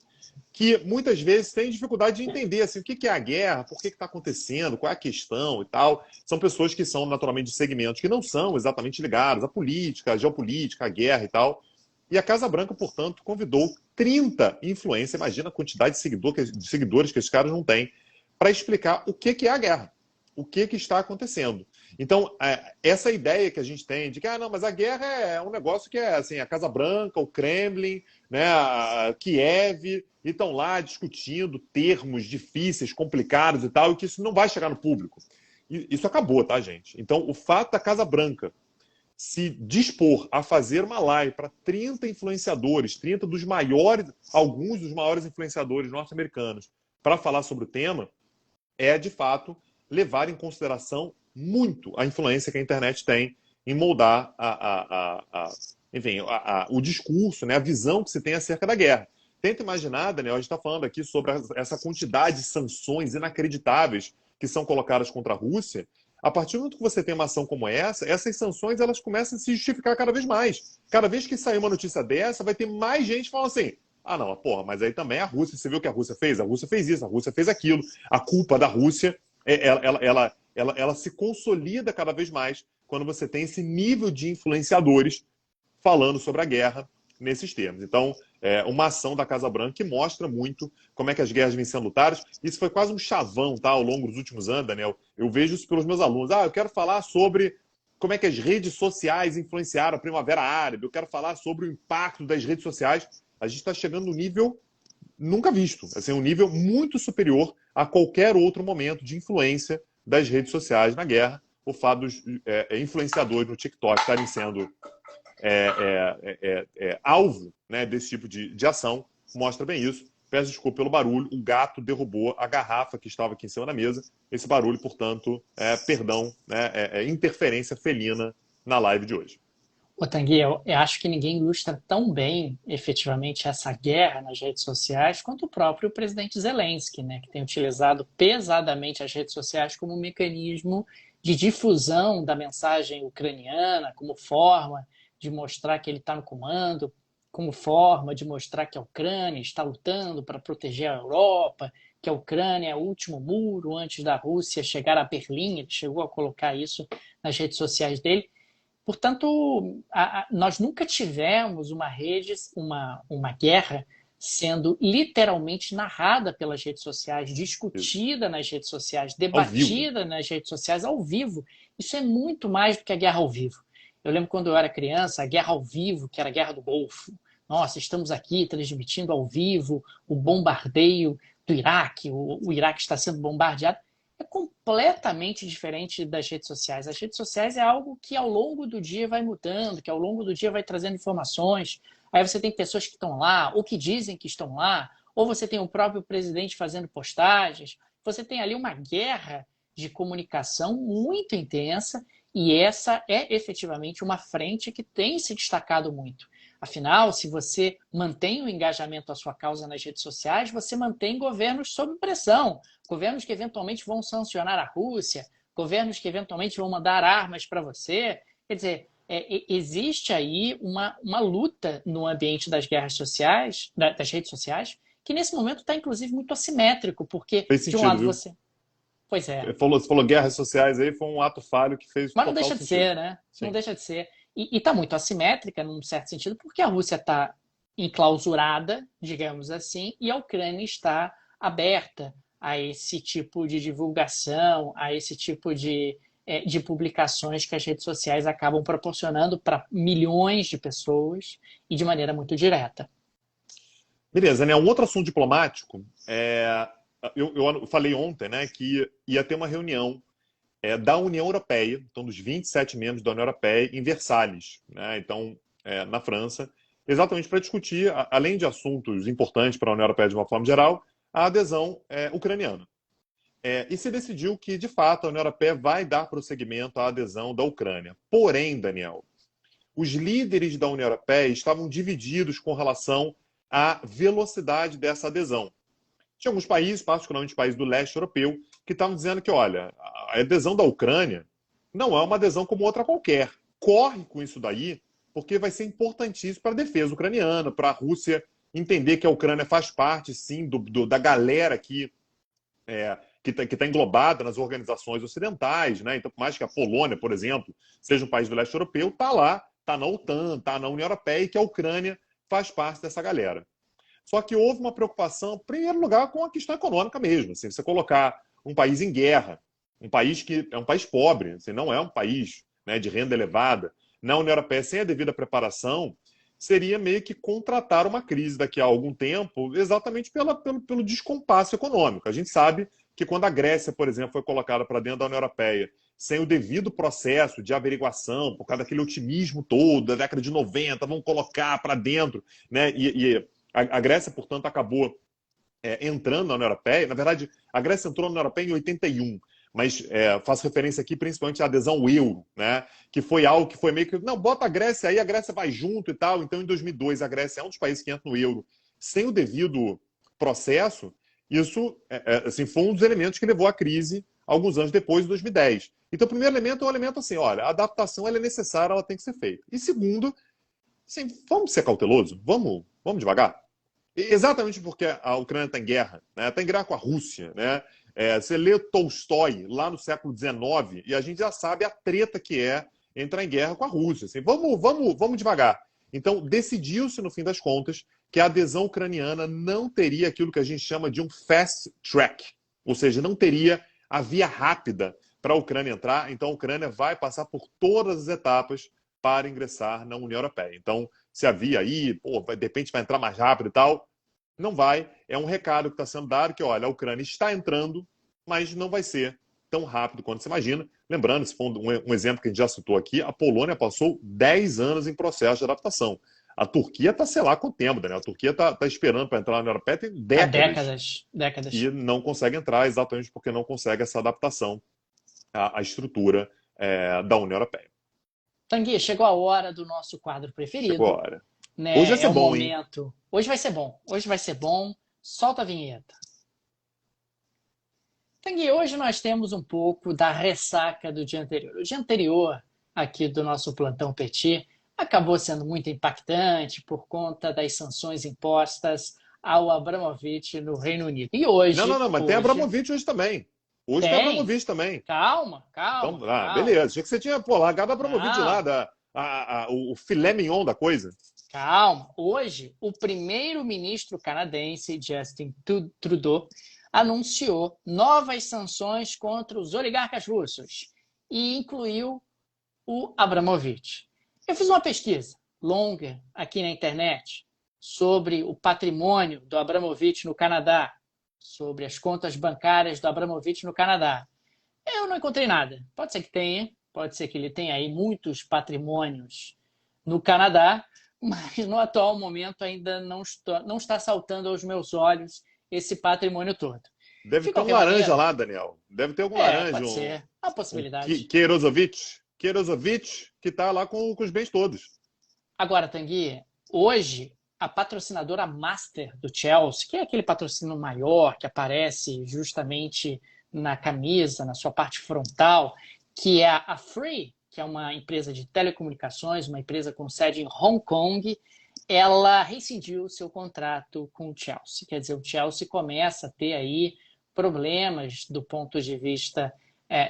que muitas vezes têm dificuldade de entender assim, o que é a guerra, por que está acontecendo, qual é a questão e tal. São pessoas que são naturalmente de segmentos que não são exatamente ligados à política, à geopolítica, à guerra e tal. E a Casa Branca, portanto, convidou 30 influencers, imagina a quantidade de seguidores que esses caras não têm, para explicar o que é a guerra, o que está acontecendo. Então, essa ideia que a gente tem de que, não, mas a guerra é um negócio que é assim, a Casa Branca, o Kremlin, né, a Kiev, e estão lá discutindo termos difíceis, complicados e tal, e que isso não vai chegar no público. Isso acabou, tá, gente? Então, o fato da Casa Branca se dispor a fazer uma live para 30 influenciadores, 30 dos maiores, alguns dos maiores influenciadores norte-americanos, para falar sobre o tema, de fato, levar em consideração muito a influência que a internet tem em moldar enfim, o discurso, né, a visão que se tem acerca da guerra. Tenta imaginar, Daniel, a gente está falando aqui sobre essa quantidade de sanções inacreditáveis que são colocadas contra a Rússia. A partir do momento que você tem uma ação como essa, essas sanções elas começam a se justificar cada vez mais. Cada vez que sair uma notícia dessa, vai ter mais gente falando assim: ah, não, porra, mas aí também a Rússia, você viu o que a Rússia fez? A Rússia fez isso, a Rússia fez aquilo. A culpa da Rússia, ela se consolida cada vez mais quando você tem esse nível de influenciadores falando sobre a guerra nesses termos. Então, uma ação da Casa Branca que mostra muito como é que as guerras vêm sendo lutadas. Isso foi quase um chavão, tá, ao longo dos últimos anos, Daniel. Eu vejo isso pelos meus alunos. Eu quero falar sobre como é que as redes sociais influenciaram a Primavera Árabe. Eu quero falar sobre o impacto das redes sociais. A gente está chegando no nível nunca visto. Assim, um nível muito superior a qualquer outro momento de influência das redes sociais na guerra. O fato dos influenciadores no TikTok estarem sendo alvo, né, desse tipo de ação mostra bem isso. Peço desculpa pelo barulho, o gato derrubou a garrafa que estava aqui em cima da mesa. Esse barulho, portanto, perdão, né, interferência felina na live de hoje. Ô, Tanguy, eu acho que ninguém ilustra tão bem, efetivamente, essa guerra nas redes sociais quanto o próprio presidente Zelensky, né, que tem utilizado pesadamente as redes sociais como um mecanismo de difusão da mensagem ucraniana, como forma de mostrar que ele está no comando, como forma de mostrar que a Ucrânia está lutando para proteger a Europa, que a Ucrânia é o último muro antes da Rússia chegar a Berlim. Ele chegou a colocar isso nas redes sociais dele. Portanto, nós nunca tivemos uma guerra sendo literalmente narrada pelas redes sociais, discutida nas redes sociais, debatida nas redes sociais ao vivo. Isso é muito mais do que a guerra ao vivo. Eu lembro quando eu era criança, a guerra ao vivo, que era a Guerra do Golfo. Nossa, estamos aqui transmitindo ao vivo o bombardeio do Iraque, o Iraque está sendo bombardeado. É completamente diferente das redes sociais. As redes sociais é algo que ao longo do dia vai mudando, que ao longo do dia vai trazendo informações. Aí você tem pessoas que estão lá, ou que dizem que estão lá, ou você tem o próprio presidente fazendo postagens. Você tem ali uma guerra de comunicação muito intensa e essa é efetivamente uma frente que tem se destacado muito. Afinal, se você mantém o engajamento à sua causa nas redes sociais, você mantém governos sob pressão, governos que eventualmente vão sancionar a Rússia, governos que eventualmente vão mandar armas para você. Quer dizer, existe aí uma luta no ambiente das guerras sociais, das redes sociais, que nesse momento está inclusive muito assimétrico, porque Fez de um sentido, lado viu? você... Pois é, Você falou guerras sociais aí, foi um ato falho que fez mas não total deixa de sentido. ser, né? Não Sim. deixa de ser. E está muito assimétrica, num certo sentido, porque a Rússia está enclausurada, digamos assim, e a Ucrânia está aberta a esse tipo de divulgação, a esse tipo de publicações que as redes sociais acabam proporcionando para milhões de pessoas e de maneira muito direta. Beleza, né? Um outro assunto diplomático, eu falei ontem, né, que ia ter uma reunião da União Europeia, então dos 27 membros da União Europeia, em Versalhes, né? Então, na França, exatamente para discutir, além de assuntos importantes para a União Europeia de uma forma geral, a adesão ucraniana. E se decidiu que, de fato, a União Europeia vai dar prosseguimento à adesão da Ucrânia. Porém, Daniel, os líderes da União Europeia estavam divididos com relação à velocidade dessa adesão. Tinha alguns países, particularmente países do leste europeu, que estavam dizendo que, olha, a adesão da Ucrânia não é uma adesão como outra qualquer. Corre com isso daí, porque vai ser importantíssimo para a defesa ucraniana, para a Rússia entender que a Ucrânia faz parte, sim, da galera que está englobada nas organizações ocidentais, né? Então, por mais que a Polônia, por exemplo, seja um país do leste europeu, está lá, está na OTAN, está na União Europeia, e que a Ucrânia faz parte dessa galera. Só que houve uma preocupação, em primeiro lugar, com a questão econômica mesmo. Assim, você colocar um país em guerra, um país que é um país pobre, assim, não é um país, né, de renda elevada, na União Europeia sem a devida preparação, seria meio que contratar uma crise daqui a algum tempo, exatamente pelo descompasso econômico. A gente sabe que quando a Grécia, por exemplo, foi colocada para dentro da União Europeia sem o devido processo de averiguação, por causa daquele otimismo todo, da década de 90, vamos colocar para dentro, né? A Grécia, portanto, acabou entrando na União Europeia. Na verdade, a Grécia entrou na União Europeia em 81, mas faço referência aqui principalmente à adesão ao euro, né? Que foi algo que foi meio que, não, bota a Grécia aí, a Grécia vai junto e tal. Então, em 2002, a Grécia é um dos países que entra no euro sem o devido processo. Isso assim, foi um dos elementos que levou à crise alguns anos depois, em 2010. Então, o primeiro elemento é um elemento assim, olha, a adaptação ela é necessária, ela tem que ser feita. E segundo, assim, vamos ser cautelosos, vamos devagar. Exatamente porque a Ucrânia está em guerra, né? Está em guerra com a Rússia, né? Você lê Tolstói lá no século XIX e a gente já sabe a treta que é entrar em guerra com a Rússia. Assim, vamos devagar. Então, decidiu-se, no fim das contas, que a adesão ucraniana não teria aquilo que a gente chama de um fast track, ou seja, não teria a via rápida para a Ucrânia entrar. Então, a Ucrânia vai passar por todas as etapas para ingressar na União Europeia. Então, se havia aí, de repente vai entrar mais rápido e tal, não vai. É um recado que está sendo dado que, olha, a Ucrânia está entrando, mas não vai ser tão rápido quanto se imagina. Lembrando, se for um exemplo que a gente já citou aqui, a Polônia passou 10 anos em processo de adaptação. A Turquia está, sei lá, quanto tempo, Daniel? A Turquia está esperando para entrar na União Europeia tem Há décadas décadas, décadas. e não consegue entrar exatamente porque não consegue essa adaptação à estrutura da União Europeia. Tanguy, chegou a hora do nosso quadro Chegou a preferido, hora. Hoje vai né? É ser o bom, hein? momento. Hoje vai ser bom. Hoje vai ser bom. Solta a vinheta. Tanguy, hoje nós temos um pouco da ressaca do dia anterior. O dia anterior, aqui do nosso plantão Petit, acabou sendo muito impactante por conta das sanções impostas ao Abramovich no Reino Unido. E Não, mas tem hoje Abramovich hoje também. Hoje tem tem. Abramovich também. Calma, Então, calma, calma. beleza. Achei que você tinha, largado Abramovich lá, Não, o filé mignon da coisa. calma. Hoje, o primeiro-ministro canadense, Justin Trudeau, anunciou novas sanções contra os oligarcas russos e incluiu o Abramovich. Eu fiz uma pesquisa longa aqui na internet sobre o patrimônio do Abramovich no Canadá, sobre as contas bancárias do Abramovich no Canadá. Eu não encontrei nada. Pode ser que tenha, pode ser que ele tenha aí muitos patrimônios no Canadá, mas no atual momento ainda não está saltando aos meus olhos esse patrimônio todo. Deve De ter um qualquer laranja maneira, lá, Daniel. Deve ter algum laranja, pode ser, é uma possibilidade. Queirozovic. Queirozovic, que está lá com os bens todos. Agora, Tanguy, hoje a patrocinadora Master do Chelsea, que é aquele patrocínio maior que aparece justamente na camisa, na sua parte frontal, que é a Free, que é uma empresa de telecomunicações, uma empresa com sede em Hong Kong, ela rescindiu seu contrato com o Chelsea. Quer dizer, o Chelsea começa a ter aí problemas do ponto de vista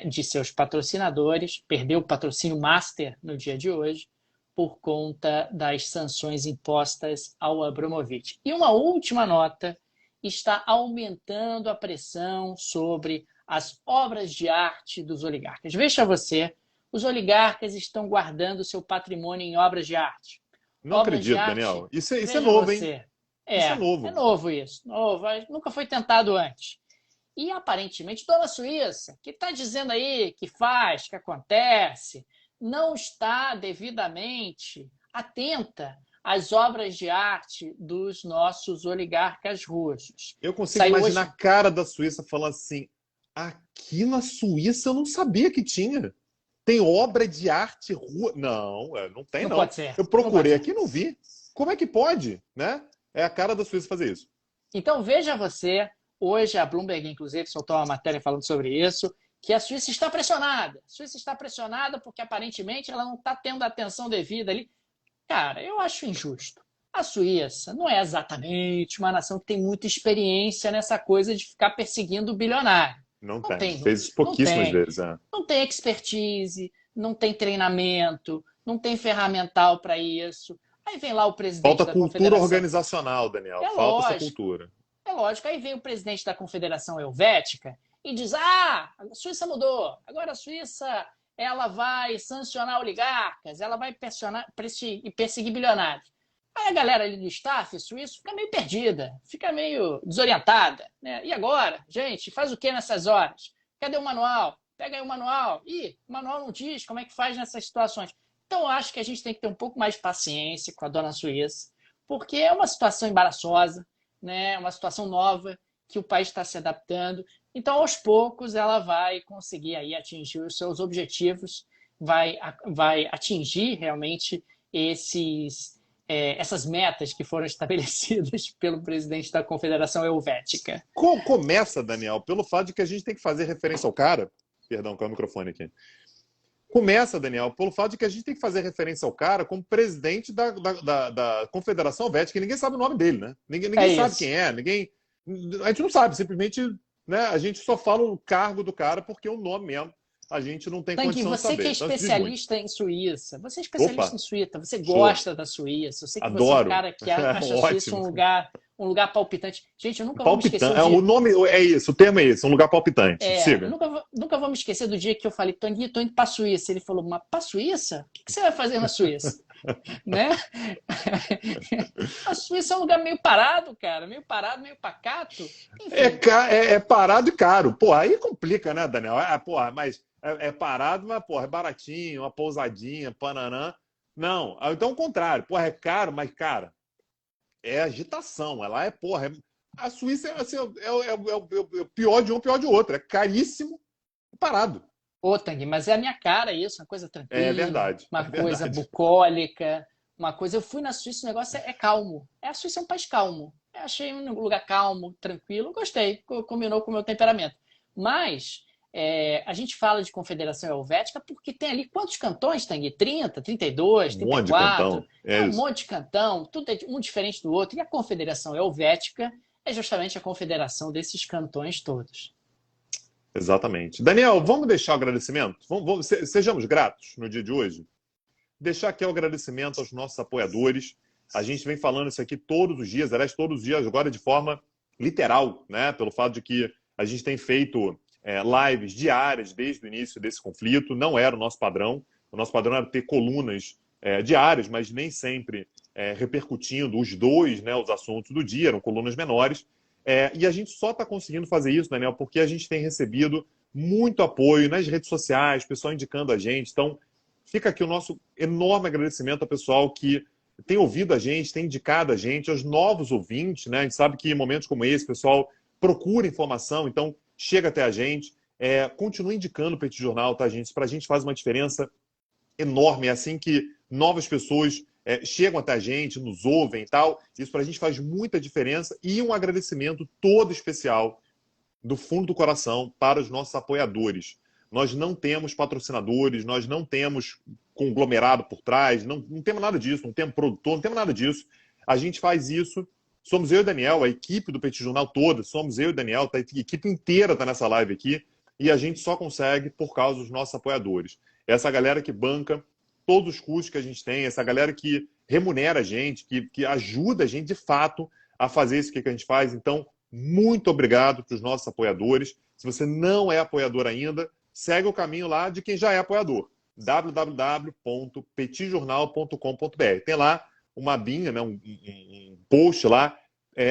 de seus patrocinadores, perdeu o patrocínio Master no dia de hoje, por conta das sanções impostas ao Abramovich. E uma última nota, está aumentando a pressão sobre as obras de arte dos oligarcas. Veja você, os oligarcas estão guardando seu patrimônio em obras de arte. Não Obras de acredito, arte, Daniel. Isso é veja novo, hein? você. Isso é É novo. novo isso. Novo, nunca foi tentado antes. E aparentemente, Dona Suíça, que está dizendo aí que faz, que acontece, não está devidamente atenta às obras de arte dos nossos oligarcas russos. Eu consigo Saiu imaginar hoje. a cara da Suíça falando assim: aqui na Suíça eu não sabia que tinha. Tem obra de arte rua. Não, não tem, Não não. pode ser. Eu Não pode procurei ser. aqui e não vi. Como é que pode, né? É a cara da Suíça fazer isso. Então, veja você, hoje a Bloomberg, inclusive, soltou uma matéria falando sobre isso, que a Suíça está pressionada. A Suíça está pressionada porque, aparentemente, ela não está tendo a atenção devida ali. Cara, eu acho injusto. A Suíça não é exatamente uma nação que tem muita experiência nessa coisa de ficar perseguindo o bilionário. Não Não tem. tem, Fez isso não pouquíssimas tem. vezes. É. Não tem expertise, não tem treinamento, não tem ferramental para isso. Aí vem lá o presidente Falta da cultura Confederação. organizacional, Daniel. É Falta essa lógico, cultura. é lógico. Aí vem o presidente da Confederação Helvética e diz: ah, a Suíça mudou. Agora a Suíça ela vai sancionar oligarcas, ela vai perseguir bilionários. Aí a galera ali do staff suíço fica meio perdida, fica meio desorientada. Né? E agora? Gente, faz o que nessas horas? Cadê o manual? Pega aí o manual. Ih, o manual não diz como é que faz nessas situações. Então, eu acho que a gente tem que ter um pouco mais de paciência com a dona Suíça, porque é uma situação embaraçosa, né? Uma situação nova que o país está se adaptando. Então, aos poucos, ela vai conseguir aí atingir os seus objetivos, vai atingir realmente essas metas que foram estabelecidas pelo presidente da Confederação Helvética. Começa, Daniel, pelo fato de que a gente tem que fazer referência ao cara. Perdão, qual é o microfone aqui? Começa, Daniel, pelo fato de que a gente tem que fazer referência ao cara como presidente da Confederação Helvética, e ninguém sabe o nome dele, né? Ninguém sabe quem é, a gente não sabe, simplesmente, né, a gente só fala o cargo do cara porque o nome mesmo a gente não tem Tanguy, condição de você saber. que é Então, especialista em Suíça, você é especialista opa, em Suíça, você sou. gosta da Suíça, eu sei que você é um Adoro. cara que acha a Suíça um lugar palpitante. Gente, eu nunca vou me esquecer o nome é isso, o termo é esse, um lugar palpitante. Siga. Eu nunca vou me esquecer do dia que eu falei: Tanguy, tô indo para a Suíça. Ele falou: mas para a Suíça? O que você vai fazer na Suíça? Né? A Suíça é um lugar meio parado, cara, meio parado, meio pacato. Enfim. É parado e caro. Pô, aí complica, né, Daniel? Mas é parado, mas é baratinho, uma pousadinha, pananã. Não, então ao contrário. É caro, mas, cara, é agitação. Ela a Suíça assim, é o pior de um, pior de outro. É caríssimo e parado. Ô, Tanguy, mas é a minha cara isso, uma coisa tranquila, É verdade. uma coisa bucólica, uma coisa. Eu fui na Suíça, o negócio é calmo. A Suíça é um país calmo. Eu achei um lugar calmo, tranquilo, gostei, combinou com o meu temperamento. Mas a gente fala de Confederação Helvética porque tem ali quantos cantões, Tanguy? 30, 32, Um monte de 34. cantão. Um monte de cantão, tudo é um diferente do outro. E a Confederação Helvética é justamente a confederação desses cantões todos. Exatamente. Daniel, vamos deixar o agradecimento? Sejamos gratos no dia de hoje. Deixar aqui o agradecimento aos nossos apoiadores. A gente vem falando isso aqui todos os dias, aliás, todos os dias agora de forma literal, né? Pelo fato de que a gente tem feito lives diárias desde o início desse conflito. Não era o nosso padrão. O nosso padrão era ter colunas diárias, mas nem sempre repercutindo os dois, né, os assuntos do dia, eram colunas menores. E a gente só está conseguindo fazer isso, Daniel, porque a gente tem recebido muito apoio nas redes sociais, pessoal indicando a gente. Então, fica aqui o nosso enorme agradecimento ao pessoal que tem ouvido a gente, tem indicado a gente, aos novos ouvintes, né? A gente sabe que em momentos como esse, o pessoal procura informação, então chega até a gente. Continue indicando o Petit Jornal, tá, gente? Isso pra gente faz uma diferença enorme. É assim que novas pessoas chegam até a gente, nos ouvem e tal. Isso pra gente faz muita diferença. E um agradecimento todo especial do fundo do coração para os nossos apoiadores. Nós não temos patrocinadores, nós não temos conglomerado por trás, não temos nada disso, não temos produtor, não temos nada disso. A gente faz isso, somos eu e o Daniel, a equipe do Petit Jornal toda, somos eu e o Daniel, a equipe inteira está nessa live aqui, e a gente só consegue por causa dos nossos apoiadores. Essa galera que banca todos os custos que a gente tem, essa galera que remunera a gente, que ajuda a gente de fato a fazer isso que a gente faz. Então, muito obrigado para os nossos apoiadores. Se você não é apoiador ainda, segue o caminho lá de quem já é apoiador. www.petijornal.com.br. Tem lá uma abinha, né, um post lá,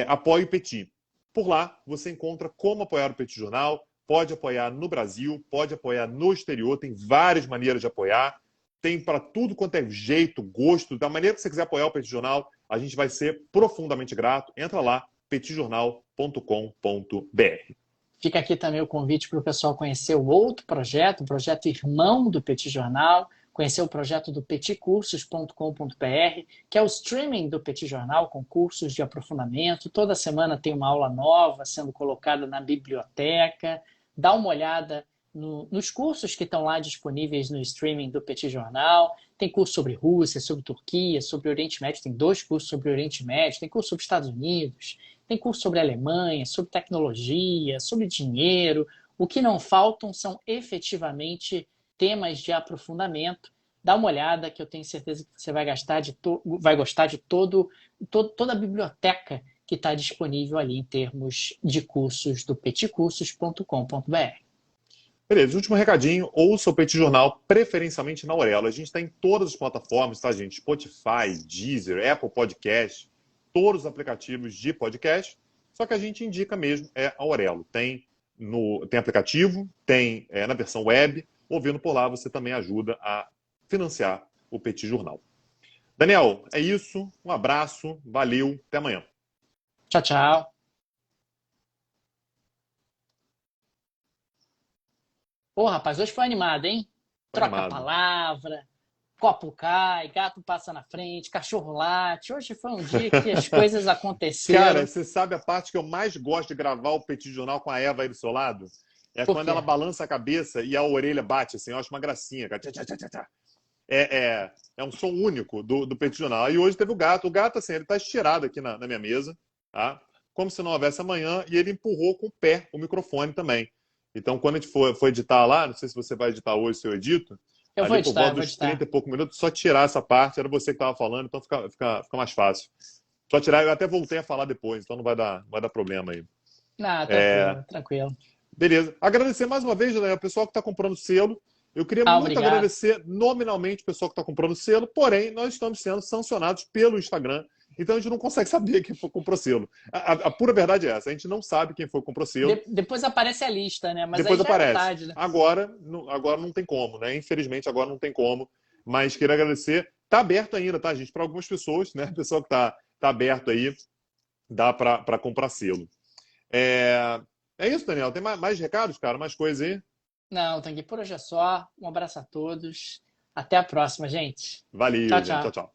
Apoie o Petit. Por lá você encontra como apoiar o Petit Jornal, pode apoiar no Brasil, pode apoiar no exterior, tem várias maneiras de apoiar, tem para tudo quanto é jeito, gosto, da maneira que você quiser apoiar o Petit Jornal, a gente vai ser profundamente grato. Entra lá, petijornal.com.br. Fica aqui também o convite para o pessoal conhecer o outro projeto, o projeto irmão do Petit Jornal, conhecer o projeto do petcursos.com.br, que é o streaming do Petit Jornal, com cursos de aprofundamento. Toda semana tem uma aula nova sendo colocada na biblioteca. Dá uma olhada nos cursos que estão lá disponíveis no streaming do Petit Jornal. Tem curso sobre Rússia, sobre Turquia, sobre Oriente Médio. Tem 2 cursos sobre Oriente Médio. Tem curso sobre Estados Unidos. Tem curso sobre Alemanha, sobre tecnologia, sobre dinheiro. O que não faltam são efetivamente temas de aprofundamento. Dá uma olhada que eu tenho certeza que você vai gostar de toda a biblioteca que está disponível ali em termos de cursos do petcursos.com.br. Beleza, último recadinho, ouça o Petit Jornal preferencialmente na Aurelo. A gente está em todas as plataformas, tá, gente? Spotify, Deezer, Apple Podcast, todos os aplicativos de podcast, só que a gente indica mesmo a Aurelo. Tem aplicativo, tem na versão web, ouvindo por lá você também ajuda a financiar o Petit Jornal. Daniel, é isso, um abraço, valeu, até amanhã. Tchau, tchau. Pô, rapaz, hoje foi animado, hein? Troca a palavra, copo cai, gato passa na frente, cachorro late. Hoje foi um dia que as coisas aconteceram. Cara, você sabe a parte que eu mais gosto de gravar o Petit Jornal com a Eva aí do seu lado? É quando ela balança a cabeça e a orelha bate, assim, eu acho uma gracinha, cara. É um som único do Petit Jornal. E hoje teve o gato. O gato, assim, ele tá estirado aqui na minha mesa, tá? Como se não houvesse amanhã, e ele empurrou com o pé o microfone também. Então, quando a gente for editar lá, não sei se você vai editar hoje, se eu edito, eu vou editar, por volta dos 30 e poucos minutos, só tirar essa parte, era você que estava falando, então fica mais fácil. Só tirar, eu até voltei a falar depois, então não vai dar problema aí. Não, tranquilo. Beleza. Agradecer mais uma vez, né, o pessoal que está comprando selo. Eu queria muito agradecer nominalmente o pessoal que está comprando selo, porém, nós estamos sendo sancionados pelo Instagram. Então a gente não consegue saber quem foi que comprou selo. A pura verdade é essa, a gente não sabe quem foi que comprou selo. Depois aparece a lista, né? Mas depois aí aparece. É tarde, né? Agora não tem como, né? Infelizmente agora não tem como. Mas queria agradecer. Tá aberto ainda, tá, gente? Para algumas pessoas, né? O pessoal que tá aberto aí, dá para comprar selo. É isso, Daniel. Tem mais recados, cara? Mais coisas aí? Não, Tanguy, por hoje é só. Um abraço a todos. Até a próxima, gente. Valeu, tchau, gente. tchau. Tchau.